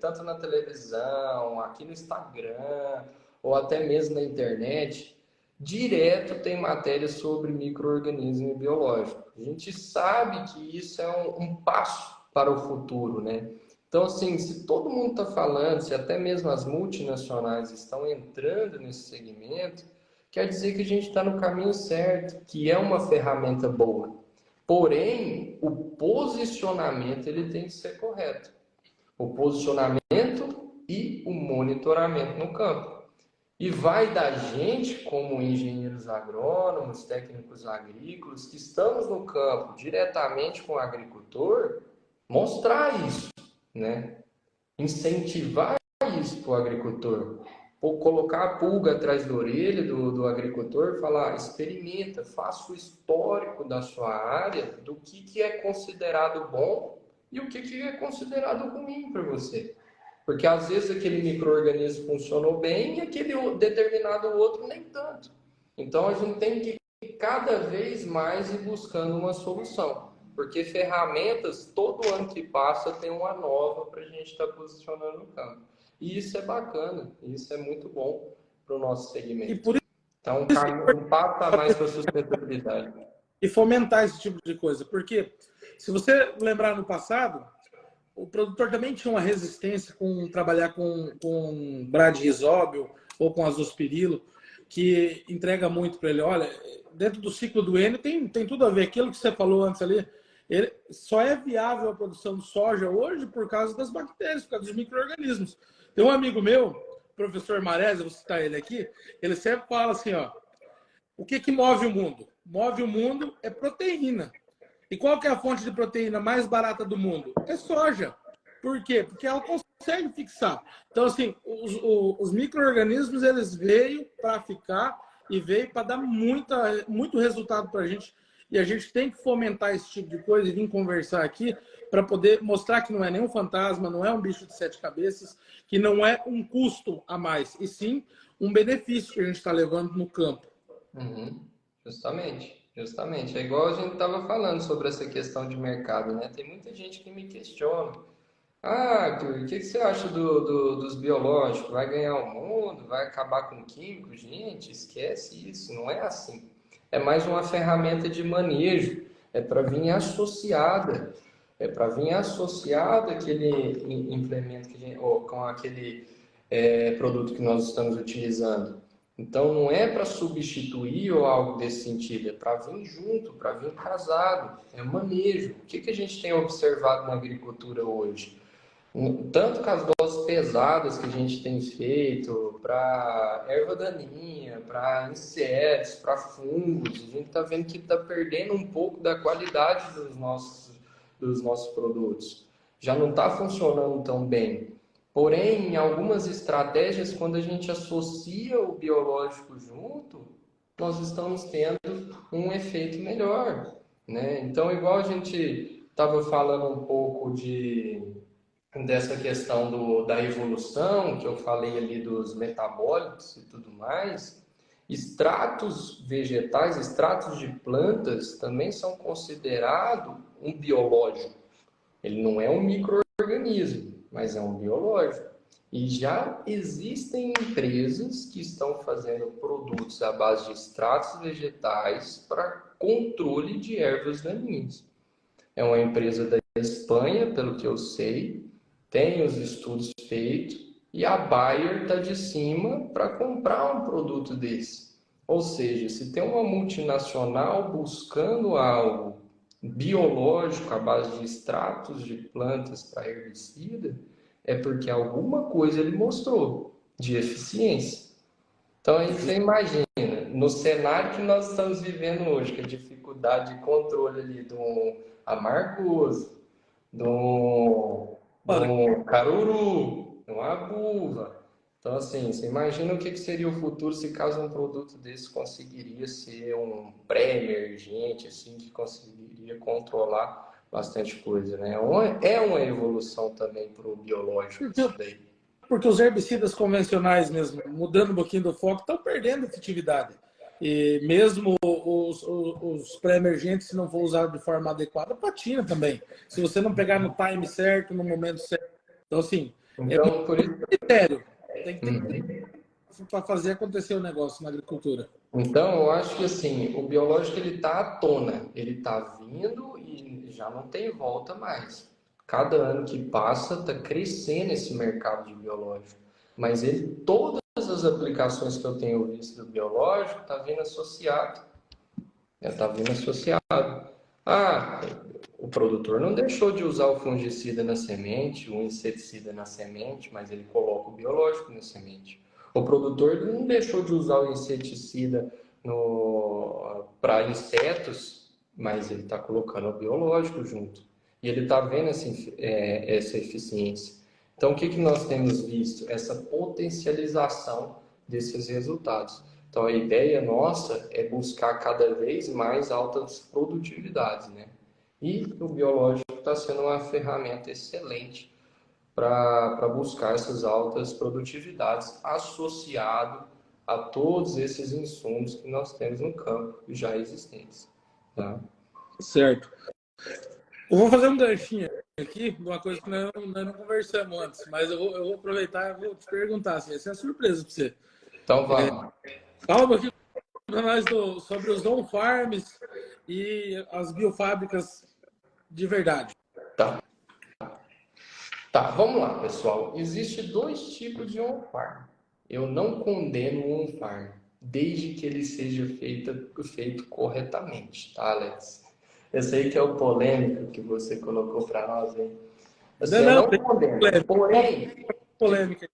tanto na televisão, aqui no Instagram, ou até mesmo na internet, direto tem matéria sobre micro-organismo biológico. A gente sabe que isso é um passo para o futuro, né? Então, assim, se todo mundo está falando, se até mesmo as multinacionais estão entrando nesse segmento, quer dizer que a gente está no caminho certo, que é uma ferramenta boa. Porém, o posicionamento ele tem que ser correto. O posicionamento e o monitoramento no campo. E vai da gente, como engenheiros agrônomos, técnicos agrícolas, que estamos no campo diretamente com o agricultor, mostrar isso, né? Incentivar isso para o agricultor. Ou colocar a pulga atrás da orelha do agricultor e falar, experimenta, faça o histórico da sua área, do que é considerado bom e o que é considerado ruim para você. Porque às vezes aquele micro-organismo funcionou bem e aquele determinado outro nem tanto. Então a gente tem que cada vez mais ir buscando uma solução. Porque ferramentas, todo ano que passa, tem uma nova para a gente estar posicionando no campo. E isso é bacana, isso é muito bom para o nosso segmento. E por então, um passo a mais para a sustentabilidade. E fomentar esse tipo de coisa. Porque, se você lembrar no passado, o produtor também tinha uma resistência com trabalhar com bradyrhizóbio ou com azospirilo, que entrega muito para ele. Olha, dentro do ciclo do N tem tudo a ver. Aquilo que você falou antes ali, ele só é viável a produção de soja hoje por causa das bactérias, por causa dos micro-organismos. Tem um amigo meu, professor Marés, vou citar ele aqui, ele sempre fala assim, ó, o que move o mundo? Move o mundo é proteína. E qual que é a fonte de proteína mais barata do mundo? É soja. Por quê? Porque ela consegue fixar. Então, assim, os micro-organismos, eles veio para ficar e veio para dar muito resultado para a gente. E a gente tem que fomentar esse tipo de coisa e vir conversar aqui para poder mostrar que não é nenhum fantasma, não é um bicho de 7 cabeças, que não é um custo a mais, e sim um benefício que a gente está levando no campo. Justamente. É igual a gente estava falando sobre essa questão de mercado, né? Tem muita gente que me questiona. Ah, Arthur, o que você acha dos biológicos? Vai ganhar o mundo? Vai acabar com o químico? Gente, esquece isso, não é assim. É mais uma ferramenta de manejo, é para vir associada. Aquele implemento que ou com aquele produto que nós estamos utilizando. Então, não é para substituir ou algo desse sentido, é para vir junto, para vir casado, é manejo. O que que a gente tem observado na agricultura hoje? Tanto com as doses pesadas que a gente tem feito para erva daninha, para insetos, para fungos, a gente está vendo que está perdendo um pouco da qualidade dos nossos produtos. Já não está funcionando tão bem. Porém, em algumas estratégias, quando a gente associa o biológico junto, nós estamos tendo um efeito melhor, né? Então, igual a gente estava falando um pouco dessa questão da evolução, que eu falei ali dos metabólitos e tudo mais, extratos vegetais, extratos de plantas também são considerados um biológico. Ele não é um micro-organismo, mas é um biológico. E já existem empresas que estão fazendo produtos à base de extratos vegetais para controle de ervas daninhas. É uma empresa da Espanha, pelo que eu sei, tem os estudos feitos e a Bayer está de cima para comprar um produto desse. Ou seja, se tem uma multinacional buscando algo biológico à base de extratos de plantas para herbicida, é porque alguma coisa ele mostrou de eficiência. Então aí você imagina, no cenário que nós estamos vivendo hoje, que a dificuldade de controle ali do amargoso, do caruru, de uma buva. Então, assim, você imagina o que seria o futuro se caso um produto desse conseguiria ser um pré-emergente, assim, que conseguiria controlar bastante coisa, né? É uma evolução também para o biológico isso daí. Porque os herbicidas convencionais mesmo, mudando um pouquinho do foco, estão perdendo efetividade. E mesmo os pré-emergentes, se não for usado de forma adequada, patina também. Se você não pegar no time certo, no momento certo. Então, assim, é Então, por isso... critério. Tem que ter para fazer acontecer o negócio na agricultura. Então, eu acho que assim, o biológico ele está à tona, ele está vindo e já não tem volta mais. Cada ano que passa está crescendo esse mercado de biológico, mas ele, todas as aplicações que eu tenho visto do biológico está vindo associado. Está vindo associado. Ah, o produtor não deixou de usar o fungicida na semente, o inseticida na semente, mas ele coloca o biológico na semente. O produtor não deixou de usar o inseticida para insetos, mas ele está colocando o biológico junto. E ele está vendo essa eficiência. Então, o que nós temos visto? Essa potencialização desses resultados. Então, a ideia nossa é buscar cada vez mais altas produtividades, né? E o biológico está sendo uma ferramenta excelente para buscar essas altas produtividades associado a todos esses insumos que nós temos no campo já existentes. Tá? Certo. Eu vou fazer um ganchinho aqui de uma coisa que nós não conversamos antes, mas eu vou aproveitar e vou te perguntar. Assim, essa é uma surpresa para você. Então, vamos. Fala um pouquinho para nós sobre os on-farms e as biofábricas de verdade. Tá, vamos lá, pessoal. Existem dois tipos de on-farm. Eu não condeno o on-farm, desde que ele seja feito corretamente, tá, Alex? Eu sei que é o polêmico que você colocou para nós, hein? Assim, eu não condeno. Porém, polêmica.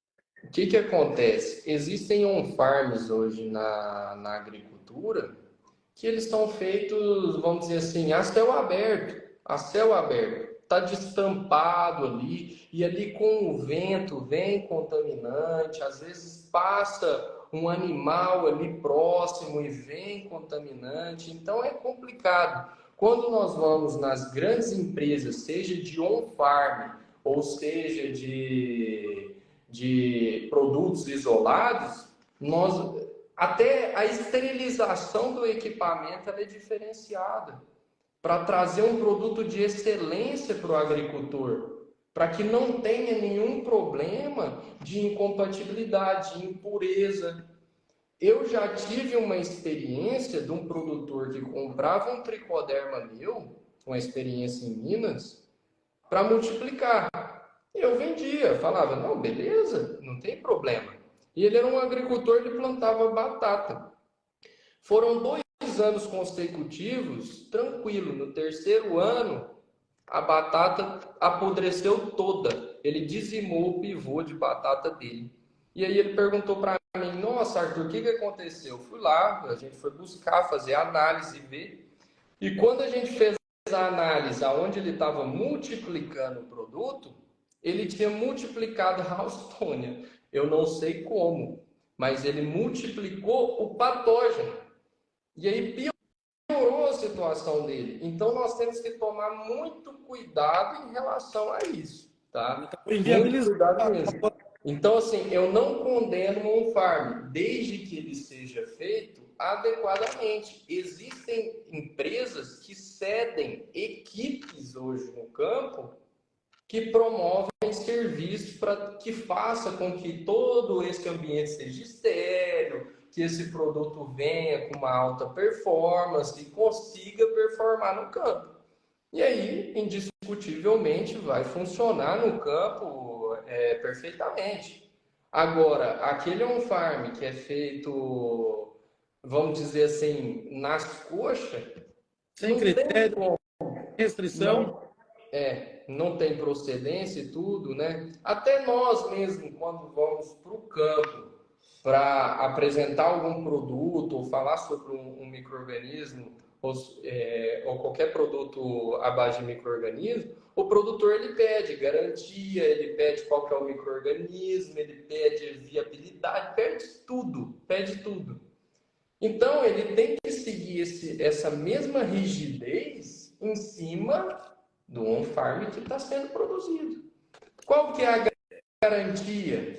O que acontece? Existem on-farms hoje na agricultura que eles estão feitos, vamos dizer assim, a céu aberto. A céu aberto. Está destampado ali, e ali com o vento vem contaminante, às vezes passa um animal ali próximo e vem contaminante, então é complicado. Quando nós vamos nas grandes empresas, seja de on-farm, ou seja de produtos isolados, até a esterilização do equipamento é diferenciada para trazer um produto de excelência para o agricultor, para que não tenha nenhum problema de incompatibilidade, de impureza. Eu já tive uma experiência de um produtor que comprava um tricoderma meu, uma experiência em Minas, para multiplicar. Eu vendia, falava, não, beleza, não tem problema. E ele era um agricultor, ele plantava batata. Foram 2 anos consecutivos, tranquilo. No terceiro ano, a batata apodreceu toda. Ele dizimou o pivô de batata dele. E aí ele perguntou para mim, nossa, Arthur, o que aconteceu? Eu fui lá, a gente foi buscar, fazer análise, ver. E quando a gente fez a análise aonde ele estava multiplicando o produto, ele tinha multiplicado a Houstônia. Eu não sei como, mas ele multiplicou o patógeno. E aí piorou a situação dele. Então nós temos que tomar muito cuidado em relação a isso, tá? Muito cuidado mesmo. Então, assim, eu não condeno um farm, desde que ele seja feito adequadamente. Existem empresas que cedem equipes hoje no campo que promovem serviços para que faça com que todo esse ambiente seja estéril, que esse produto venha com uma alta performance e consiga performar no campo. E aí, indiscutivelmente, vai funcionar no campo perfeitamente. Agora, aquele on-farm que é feito, vamos dizer assim, nas coxas, sem critério, restrição. Não tem procedência e tudo, né? Até nós mesmo, quando vamos para o campo para apresentar algum produto ou falar sobre um micro-organismo ou qualquer produto à base de micro-organismo, o produtor ele pede garantia, ele pede qual que é o micro-organismo, ele pede viabilidade, pede tudo. Então, ele tem que seguir essa mesma rigidez em cima do on-farm que está sendo produzido. Qual que é a garantia?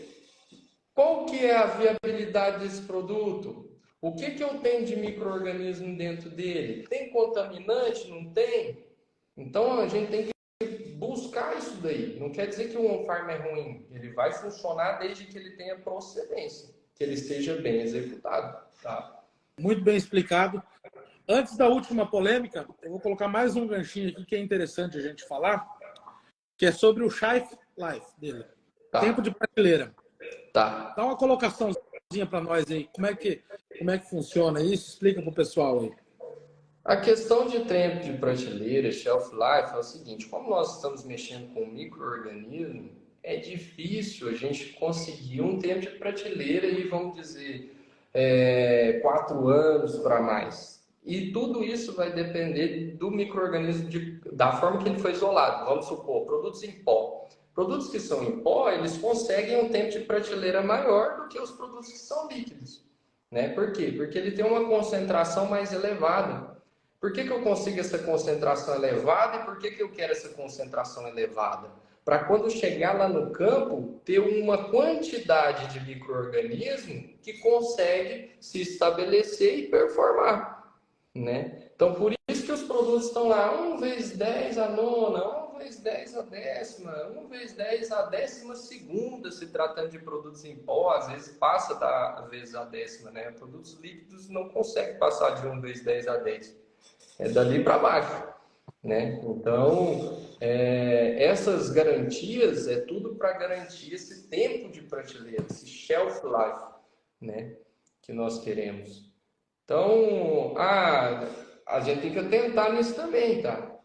Qual que é a viabilidade desse produto? O que eu tenho de micro-organismo dentro dele? Tem contaminante? Não tem? Então, a gente tem que buscar isso daí. Não quer dizer que o on-farm é ruim. Ele vai funcionar desde que ele tenha procedência, que ele esteja bem executado. Tá? Muito bem explicado. Antes da última polêmica, eu vou colocar mais um ganchinho aqui que é interessante a gente falar, que é sobre o shelf life dele. Tá. Tempo de prateleira. Tá. Dá uma colocaçãozinha para nós aí. Como é que funciona isso? Explica para o pessoal aí. A questão de tempo de prateleira, shelf life, é o seguinte: como nós estamos mexendo com micro-organismo, é difícil a gente conseguir um tempo de prateleira e, vamos dizer, 4 anos para mais. E tudo isso vai depender do micro-organismo, da forma que ele foi isolado. Vamos supor, produtos em pó. Produtos que são em pó, eles conseguem um tempo de prateleira maior do que os produtos que são líquidos. Né? Por quê? Porque ele tem uma concentração mais elevada. Por que eu consigo essa concentração elevada e por que eu quero essa concentração elevada? Para quando chegar lá no campo, ter uma quantidade de micro-organismo que consegue se estabelecer e performar. Né? Então, por isso que os produtos estão lá 1 vezes 10 a nona, 1 vezes 10 a décima, 1 vezes 10 a 12ª, se tratando de produtos em pó, às vezes passa da vezes a décima, né? Produtos líquidos não conseguem passar de 1 vezes 10 a 10. É dali para baixo, né? Então, essas garantias é tudo para garantir esse tempo de prateleira, esse shelf life, né? Que nós queremos. Então, a gente tem que atentar nisso também, tá?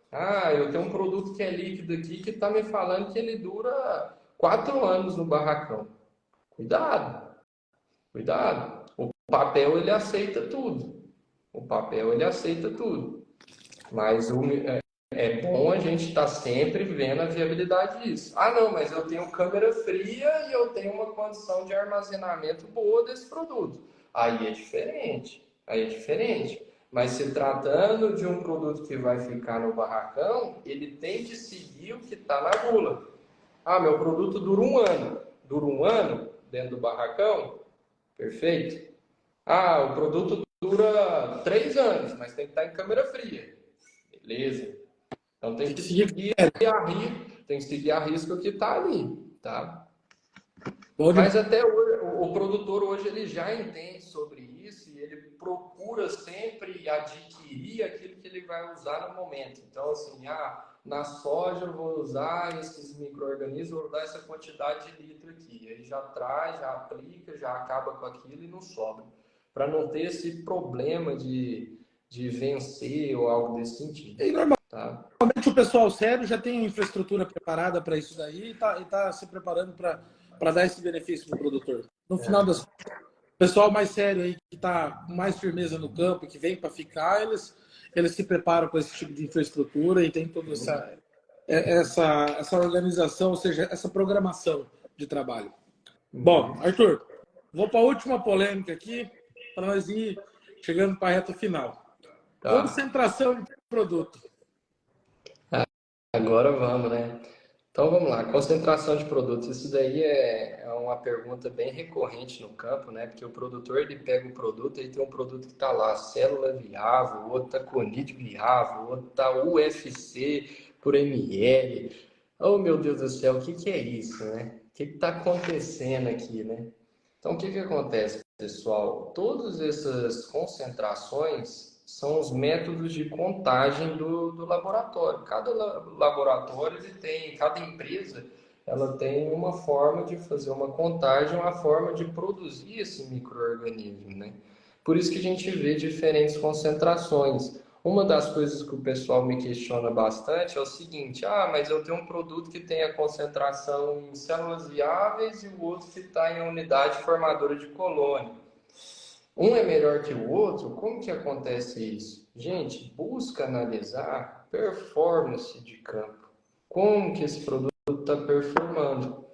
Eu tenho um produto que é líquido aqui que está me falando que ele dura 4 anos no barracão. Cuidado. O papel, ele aceita tudo. Mas é bom a gente estar sempre vendo a viabilidade disso. Não, mas eu tenho câmera fria e eu tenho uma condição de armazenamento boa desse produto. Aí é diferente. Mas se tratando de um produto que vai ficar no barracão, ele tem que seguir o que está na bula. Meu produto dura 1 ano. Dura 1 ano dentro do barracão? Perfeito. O produto dura 3 anos, mas tem que estar em câmera fria. Beleza. Então tem que seguir a risca que está ali, tá? Mas até hoje, o produtor hoje ele já entende sobre isso e ele procura sempre adquirir aquilo que ele vai usar no momento. Então, assim, na soja eu vou usar esses micro-organismos, vou dar essa quantidade de litro aqui. Aí já traz, já aplica, já acaba com aquilo e não sobra. Para não ter esse problema de vencer ou algo desse sentido. E normalmente Tá? o pessoal sério já tem a infraestrutura preparada para isso daí e tá se preparando para dar esse benefício para o produtor. No final das contas, o pessoal mais sério aí, que está com mais firmeza no campo, que vem para ficar, eles se preparam com esse tipo de infraestrutura e tem toda essa organização, ou seja, essa programação de trabalho. Bom, Arthur, vou para a última polêmica aqui, para nós ir chegando para a reta final. Tá. Concentração de produto. Agora vamos, né? Então vamos lá, concentração de produtos. Isso daí é uma pergunta bem recorrente no campo, né? Porque o produtor ele pega um produto e tem um produto que está lá, célula viável, o outro está conid viável, o outro está UFC por ml. Oh meu Deus do céu, o que que é isso, né? O que está acontecendo aqui, né? Então o que que acontece, pessoal? Todas essas concentrações são os métodos de contagem do laboratório. Cada laboratório ele tem, cada empresa ela tem uma forma de fazer uma contagem, uma forma de produzir esse micro-organismo, né? Por isso que a gente vê diferentes concentrações. Uma das coisas que o pessoal me questiona bastante é o seguinte: mas eu tenho um produto que tem a concentração em células viáveis e o outro que está em unidade formadora de colônia. Um é melhor que o outro? Como que acontece isso? Gente, busca analisar performance de campo. Como que esse produto está performando?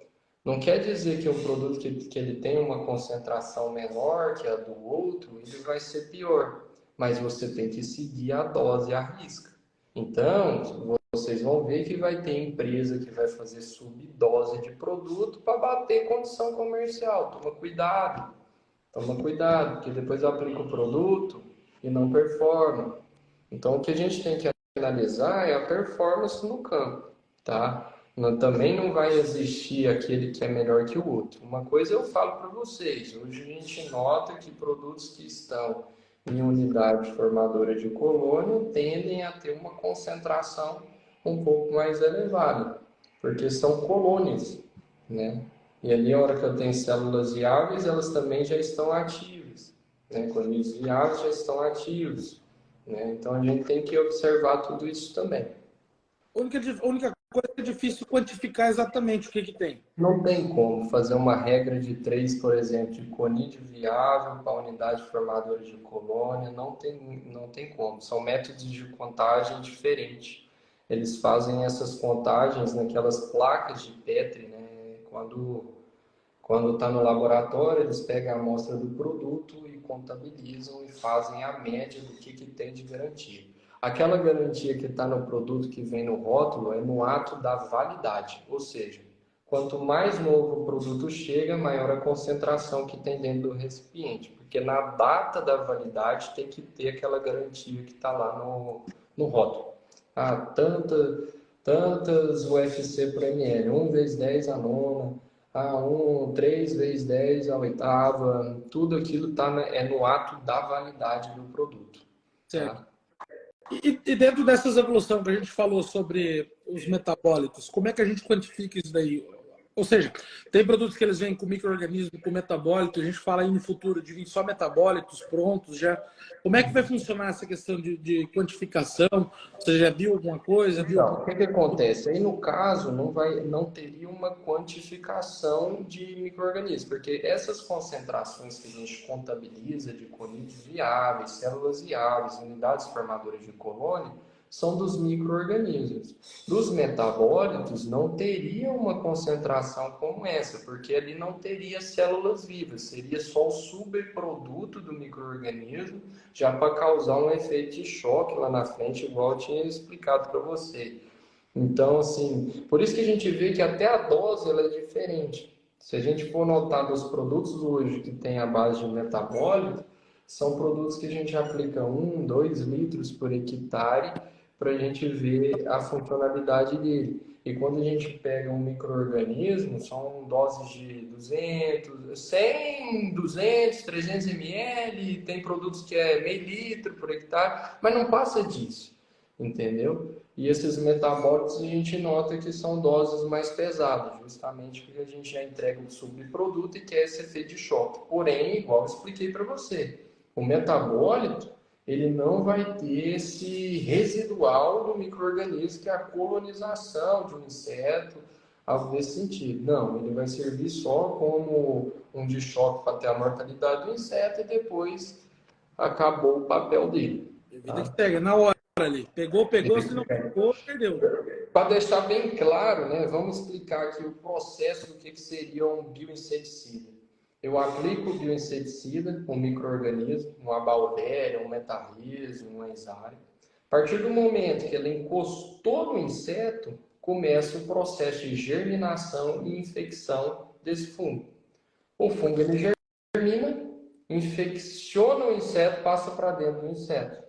Não quer dizer que o produto que ele tem uma concentração menor que a do outro, ele vai ser pior. Mas você tem que seguir a dose à risca. Então, vocês vão ver que vai ter empresa que vai fazer subdose de produto para bater condição comercial. Toma cuidado, porque depois eu aplico o produto e não performa. Então, o que a gente tem que analisar é a performance no campo, tá? Também não vai existir aquele que é melhor que o outro. Uma coisa eu falo para vocês, hoje a gente nota que produtos que estão em unidade formadora de colônia tendem a ter uma concentração um pouco mais elevada, porque são colônias, né? E ali, a hora que eu tenho células viáveis, elas também já estão ativas, né? Colônias viáveis já estão ativos, né? Então, a gente tem que observar tudo isso também. A única coisa que é difícil quantificar exatamente o que tem. Não tem como fazer uma regra de 3, por exemplo, de conid viável para unidade formadora de colônia, não tem como. São métodos de contagem diferentes. Eles fazem essas contagens naquelas placas de Petri, né? Quando está no laboratório, eles pegam a amostra do produto e contabilizam e fazem a média do que tem de garantia. Aquela garantia que está no produto que vem no rótulo é no ato da validade, ou seja, quanto mais novo o produto chega, maior a concentração que tem dentro do recipiente, porque na data da validade tem que ter aquela garantia que está lá no rótulo. Tantas UFC por ml, 1 vezes 10 a nona, 3 vezes 10 a oitava, tudo aquilo é no ato da validade do produto. Certo. Tá? E dentro dessas evoluções que a gente falou sobre os metabólitos, como é que a gente quantifica isso daí? Ou seja, tem produtos que eles vêm com micro-organismo, com metabólito, a gente fala aí no futuro de vir só metabólitos prontos já. Como é que vai funcionar essa questão de quantificação? Você já viu alguma coisa? Então, o que acontece? Aí, no caso, não teria uma quantificação de micro-organismos, porque essas concentrações que a gente contabiliza de conídeos viáveis, células viáveis, unidades formadoras de colônia, são dos micro-organismos. Dos metabólitos, não teria uma concentração como essa, porque ali não teria células vivas, seria só o subproduto do micro-organismo, já para causar um efeito de choque lá na frente, igual eu tinha explicado para você. Então, assim, por isso que a gente vê que até a dose ela é diferente. Se a gente for notar dos produtos hoje que tem a base de metabólito, são produtos que a gente aplica 1, 2 litros por hectare para a gente ver a funcionalidade dele. E quando a gente pega um micro-organismo, são doses de 200, 100, 200, 300 ml, tem produtos que é meio litro por hectare, mas não passa disso. entendeu? E esses metabólicos a gente nota que são doses mais pesadas, justamente porque a gente já entrega o subproduto e quer esse efeito de choque. Porém, igual eu expliquei para você, o metabólito, ele não vai ter esse residual do micro-organismo, que é a colonização de um inseto, algo desse sentido. Não, ele vai servir só como um de choque para ter a mortalidade do inseto e depois acabou o papel dele. Vida que pega, na hora ali. Pegou, se não pegou, perdeu. Para deixar bem claro, né, vamos explicar aqui o processo do que seria um bioinseticida. Eu aplico o bioinseticida, um micro-organismo, uma bactéria, um metarrísio, uma ensária. A partir do momento que ele encostou no inseto, começa o processo de germinação e infecção desse fungo. O fungo ele germina, infecciona o inseto, passa para dentro do inseto.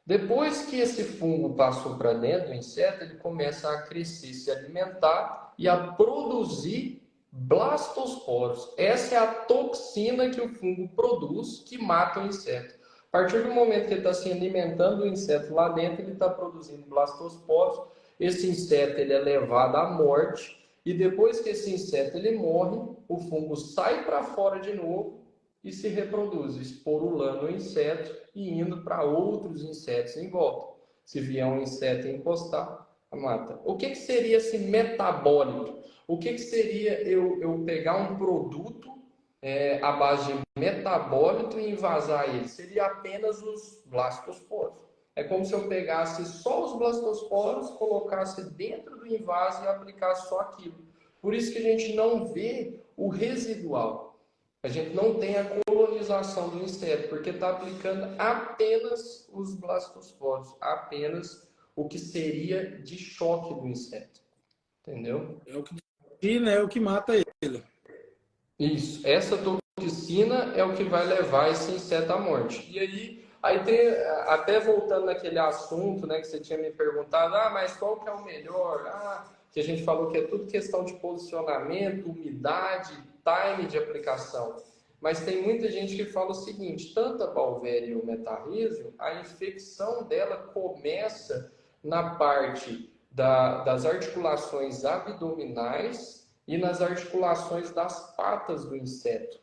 Depois que esse fungo passou para dentro do inseto, ele começa a crescer, se alimentar e a produzir blastosporos. Essa é a toxina que o fungo produz que mata o inseto. A partir do momento que ele está se alimentando do inseto lá dentro, ele está produzindo blastosporos. Esse inseto ele é levado à morte e depois que esse inseto ele morre, o fungo sai para fora de novo e se reproduz, esporulando o inseto e indo para outros insetos em volta. Se vier um inseto encostar, mata. O que seria esse metabólito? O que seria eu pegar um produto à base de metabólito e envasar ele? Seria apenas os blastosporos. É como se eu pegasse só os blastosporos, colocasse dentro do invase e aplicasse só aquilo. Por isso que a gente não vê o residual. A gente não tem a colonização do inseto, porque está aplicando apenas os blastosporos, apenas o que seria de choque do inseto. Entendeu? É o que toxina, é o que mata ele. Isso. Essa toxina é o que vai levar esse inseto à morte. E aí tem, até voltando naquele assunto, né, que você tinha me perguntado, mas qual que é o melhor? Que a gente falou que é tudo questão de posicionamento, umidade, time de aplicação. Mas tem muita gente que fala o seguinte, tanto a Balvéria e o metarrísio, a infecção dela começa na parte das articulações abdominais e nas articulações das patas do inseto.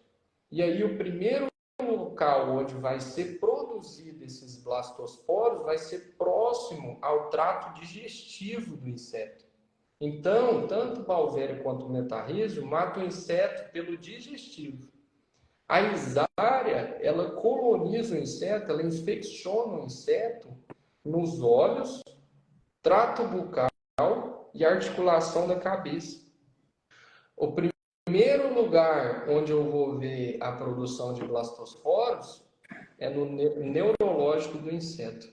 E aí o primeiro local onde vai ser produzido esses blastosporos vai ser próximo ao trato digestivo do inseto. Então, tanto o Balvéria quanto o metarrísio matam o inseto pelo digestivo. A isária, ela coloniza o inseto, ela infecciona o inseto nos olhos, trato bucal e articulação da cabeça. O primeiro lugar onde eu vou ver a produção de blastosporos é no neurológico do inseto.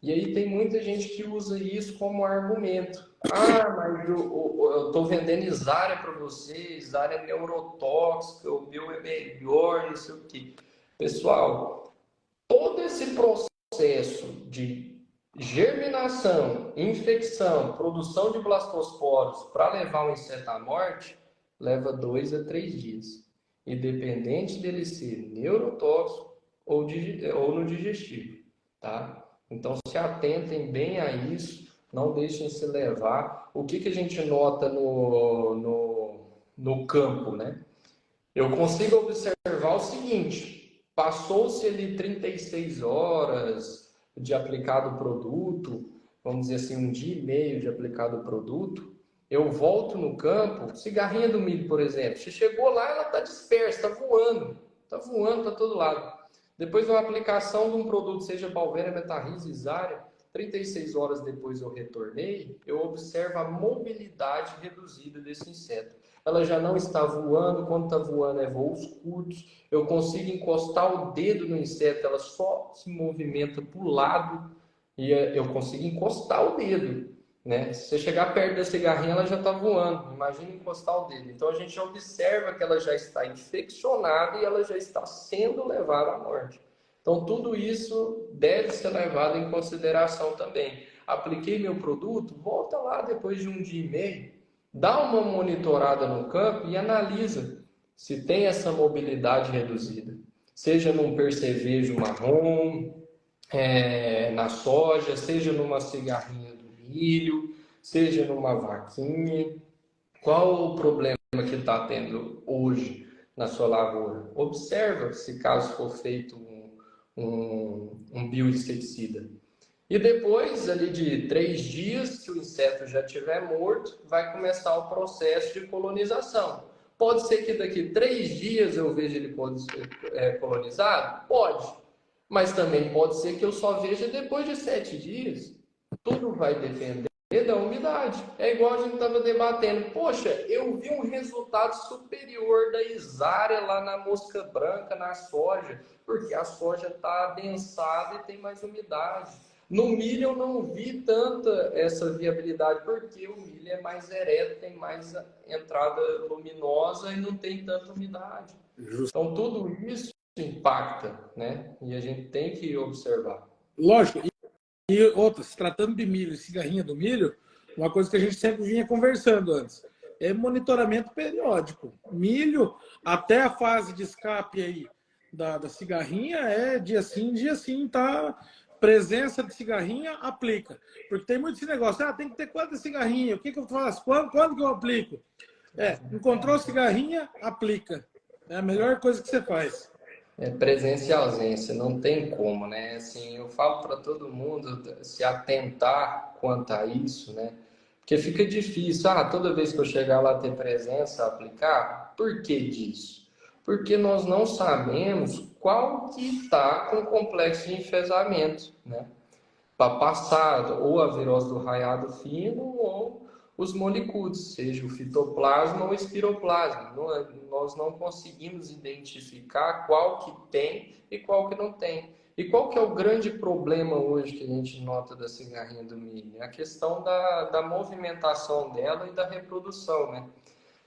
E aí tem muita gente que usa isso como argumento. Mas eu estou vendendo isária para você, isária é neurotóxica, o meu é melhor, não sei o quê. Pessoal, todo esse processo de germinação, infecção, produção de blastosporos para levar o inseto à morte, leva 2 a 3 dias. Independente dele ser neurotóxico ou no digestivo, tá? Então, se atentem bem a isso, não deixem se levar. O que a gente nota no campo, né? Eu consigo observar o seguinte, passou-se ali 36 horas de aplicado o produto, vamos dizer assim, 1 dia e meio de aplicado o produto, eu volto no campo, cigarrinha do milho, por exemplo, você chegou lá, ela está dispersa, está voando para todo lado. Depois de uma aplicação de um produto, seja Balvéria, metarrísio, isária, 36 horas depois eu retornei, eu observo a mobilidade reduzida desse inseto. Ela já não está voando, quando está voando é voos curtos, eu consigo encostar o dedo no inseto, ela só se movimenta para o lado e eu consigo encostar o dedo. Né? Se você chegar perto da cigarrinha, ela já está voando. Imagina encostar o dedo. Então a gente observa que ela já está infeccionada e ela já está sendo levada à morte. Então tudo isso deve ser levado em consideração também. Apliquei meu produto, volta lá depois de 1 dia e meio, dá uma monitorada no campo e analisa se tem essa mobilidade reduzida. Seja num percevejo marrom, na soja, seja numa cigarrinha do milho, seja numa vaquinha. Qual o problema que está tendo hoje na sua lavoura? Observa se caso for feito um bioinseticida. E depois, ali de 3 dias, que o inseto já estiver morto, vai começar o processo de colonização. Pode ser que daqui 3 dias eu veja ele colonizado? Pode. Mas também pode ser que eu só veja depois de 7 dias. Tudo vai depender da umidade. É igual a gente estava debatendo. Poxa, eu vi um resultado superior da isárea lá na mosca branca, na soja, porque a soja está adensada e tem mais umidade. No milho eu não vi tanta essa viabilidade, porque o milho é mais ereto, tem mais entrada luminosa e não tem tanta umidade. Então tudo isso impacta, né? E a gente tem que observar. Lógico. E outra, se tratando de milho e cigarrinha do milho, uma coisa que a gente sempre vinha conversando antes, é monitoramento periódico. Milho, até a fase de escape aí da cigarrinha, é dia sim, tá? Presença de cigarrinha, aplica. Porque tem muito esse negócio, tem que ter quantas cigarrinhas, o que eu faço? Quando que eu aplico? Encontrou cigarrinha, aplica. É a melhor coisa que você faz. Presença e ausência, não tem como, né? Assim, eu falo para todo mundo se atentar quanto a isso, né? Porque fica difícil, toda vez que eu chegar lá ter presença, aplicar. Por que disso? Porque nós não sabemos qual que está com o complexo de enfesamento, né? Para passar ou a virose do raiado fino ou os molicúdios, seja o fitoplasma ou o espiroplasma. Nós não conseguimos identificar qual que tem e qual que não tem. E qual que é o grande problema hoje que a gente nota da cigarrinha do milho? A questão da movimentação dela e da reprodução, né?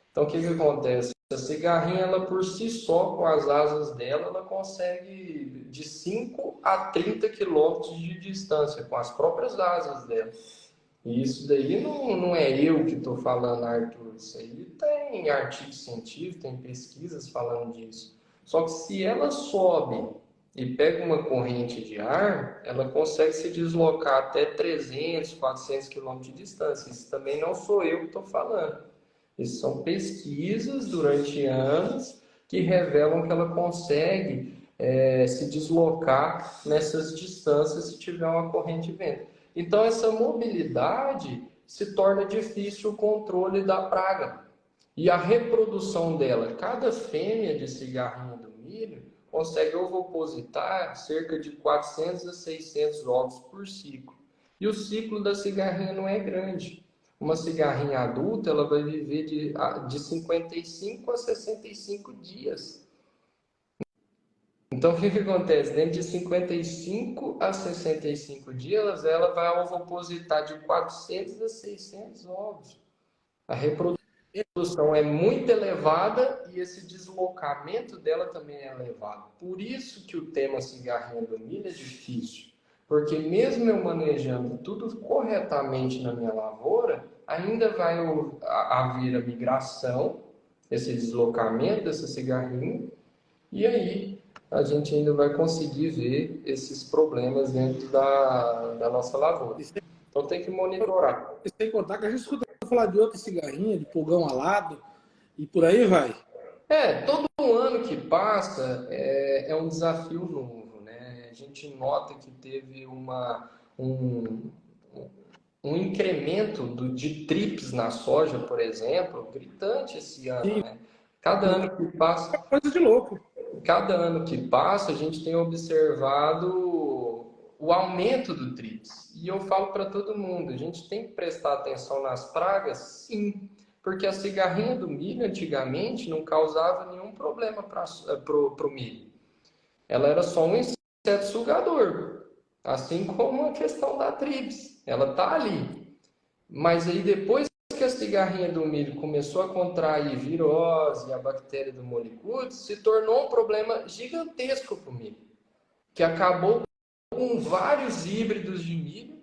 Então, o que acontece? A cigarrinha, ela por si só, com as asas dela, ela consegue de 5 a 30 quilômetros de distância, com as próprias asas dela. E isso daí não é eu que estou falando, Arthur. Isso aí tem artigos científicos, tem pesquisas falando disso. Só que se ela sobe e pega uma corrente de ar, ela consegue se deslocar até 300, 400 quilômetros de distância. Isso também não sou eu que estou falando. Isso são pesquisas durante anos que revelam que ela consegue se deslocar nessas distâncias se tiver uma corrente de vento. Então, essa mobilidade se torna difícil o controle da praga. E a reprodução dela, cada fêmea de cigarrinha do milho consegue ovopositar cerca de 400 a 600 ovos por ciclo. E o ciclo da cigarrinha não é grande. Uma cigarrinha adulta, ela vai viver de 55 a 65 dias. Então, o que acontece? Dentro de 55 a 65 dias, ela vai ovopositar de 400 a 600 ovos. A reprodução é muito elevada e esse deslocamento dela também é elevado. Por isso que o tema cigarrinha do milho é difícil. Porque mesmo eu manejando tudo corretamente na minha lavoura, ainda vai haver a migração, esse deslocamento dessa cigarrinha, e aí a gente ainda vai conseguir ver esses problemas dentro da nossa lavoura. Então tem que monitorar. Sem contar que a gente escuta falar de outra cigarrinha, de pulgão alado, e por aí vai. Todo ano que passa é um desafio novo, né? A gente nota que teve um incremento de trips na soja, por exemplo, gritante esse ano, Sim. né? Cada ano que passa, Coisa de louco. cada ano que passa, a gente tem observado o aumento do trips. E eu falo para todo mundo, a gente tem que prestar atenção nas pragas, sim, porque a cigarrinha do milho antigamente não causava nenhum problema para o milho. Ela era só um inseto sugador, assim como a questão da trips. Ela está ali. Mas aí depois que a cigarrinha do milho começou a contrair virose, a bactéria do Molicutes, se tornou um problema gigantesco para o milho, que acabou com vários híbridos de milho,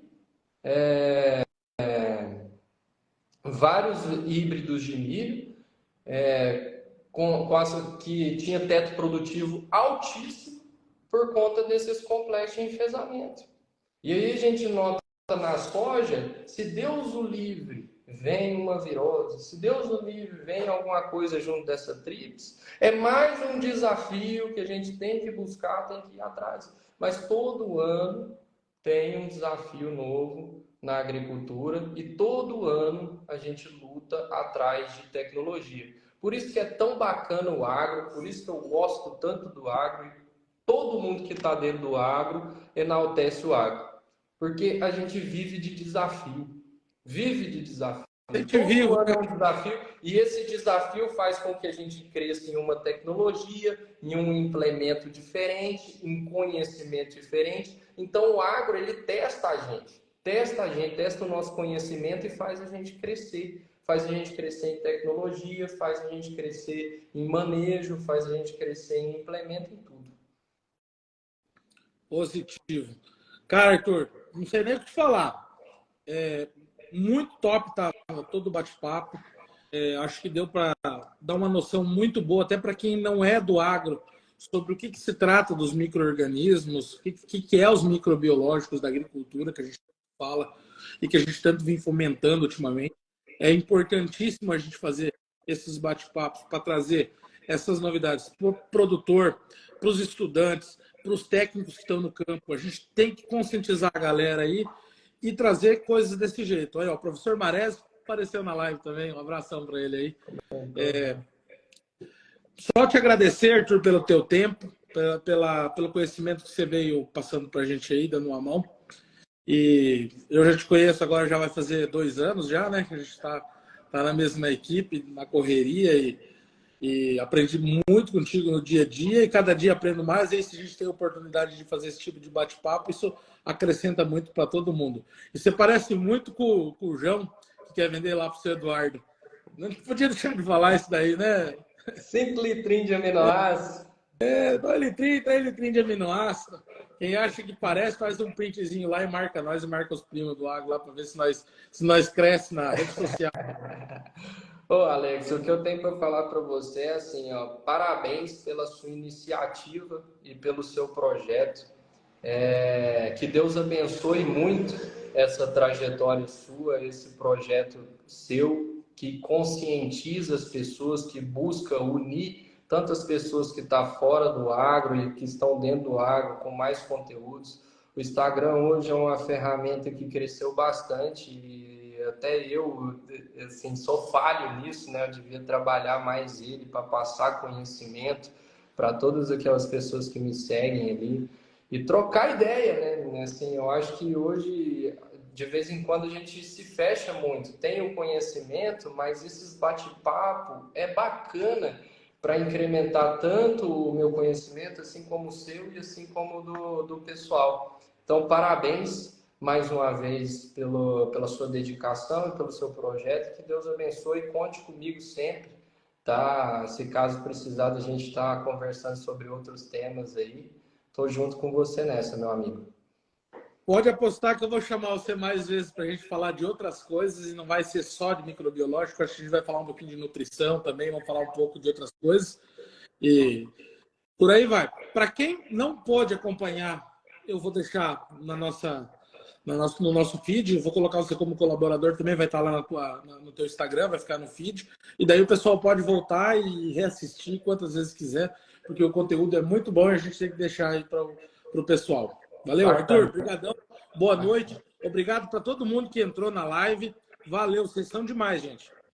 que tinha teto produtivo altíssimo, por conta desses complexos de enfesamento. E aí a gente nota na soja, se Deus o livre, vem uma virose, se Deus o livre, vem alguma coisa junto dessa tríplice, é mais um desafio que a gente tem que buscar, tem que ir atrás. Mas todo ano tem um desafio novo na agricultura e todo ano a gente luta atrás de tecnologia. Por isso que é tão bacana o agro, por isso que eu gosto tanto do agro e todo mundo que está dentro do agro enaltece o agro. Porque a gente vive de desafio. Vive de desafio. Todo ano é um desafio. E esse desafio faz com que a gente cresça em uma tecnologia, em um implemento diferente, em conhecimento diferente. Então o agro, ele testa a gente. Testa o nosso conhecimento e faz a gente crescer. Faz a gente crescer em tecnologia, faz a gente crescer em manejo, faz a gente crescer em implemento, em tudo. Positivo. Cara, Arthur, não sei nem o que te falar. Muito top tá todo o bate-papo. Acho que deu para dar uma noção muito boa, até para quem não é do agro, sobre o que se trata dos micro-organismos, o que é os microbiológicos da agricultura, que a gente fala e que a gente tanto vem fomentando ultimamente. É importantíssimo a gente fazer esses bate-papos para trazer essas novidades para o produtor, para os estudantes, para os técnicos que estão no campo. A gente tem que conscientizar a galera aí e trazer coisas desse jeito. Olha, o professor Marés apareceu na live também. Um abração para ele aí. Só te agradecer, Arthur, pelo teu tempo, pelo conhecimento que você veio passando para a gente aí, dando uma mão. E eu já te conheço agora, já vai fazer 2 anos já, né? Que a gente está na mesma equipe, na correria e aprendi muito contigo no dia a dia e cada dia aprendo mais. E aí, se a gente tem a oportunidade de fazer esse tipo de bate-papo, isso acrescenta muito para todo mundo. E você parece muito com o João, que quer vender lá para o seu Eduardo. Não podia deixar de falar isso daí, né? 5 litrinhos de aminoácidos. 2 litrinhos, 3 litrinhos de aminoácido. Quem acha que parece, faz um printzinho lá e marca nós e marca os primos do agro lá para ver se nós cresce na rede social. Ô, Alex, o que eu tenho para falar para você é assim, ó, parabéns pela sua iniciativa e pelo seu projeto. Que Deus abençoe muito essa trajetória sua, esse projeto seu, que conscientiza as pessoas, que busca unir tantas pessoas que estão fora do agro e que estão dentro do agro com mais conteúdos. O Instagram hoje é uma ferramenta que cresceu bastante e até eu assim, sou falho nisso, né? Eu devia trabalhar mais ele para passar conhecimento para todas aquelas pessoas que me seguem ali e trocar ideia, né? Assim, eu acho que hoje, de vez em quando, a gente se fecha muito. Tem o conhecimento, mas esses bate-papo é bacana para incrementar tanto o meu conhecimento, assim como o seu e assim como o do pessoal. Então, parabéns mais uma vez pela sua dedicação e pelo seu projeto. Que Deus abençoe e conte comigo sempre, tá? Se caso precisar, a gente está conversando sobre outros temas aí. Estou junto com você nessa, meu amigo. Pode apostar que eu vou chamar você mais vezes para a gente falar de outras coisas e não vai ser só de microbiológico. Acho que a gente vai falar um pouquinho de nutrição também, vamos falar um pouco de outras coisas. E por aí vai. Para quem não pôde acompanhar, eu vou deixar no nosso feed, eu vou colocar você como colaborador também, vai estar lá no teu Instagram, vai ficar no feed. E daí o pessoal pode voltar e reassistir quantas vezes quiser, porque o conteúdo é muito bom e a gente tem que deixar aí para o pessoal. Valeu, Arthur. Obrigadão. Boa noite. Obrigado para todo mundo que entrou na live. Valeu, vocês são demais, gente.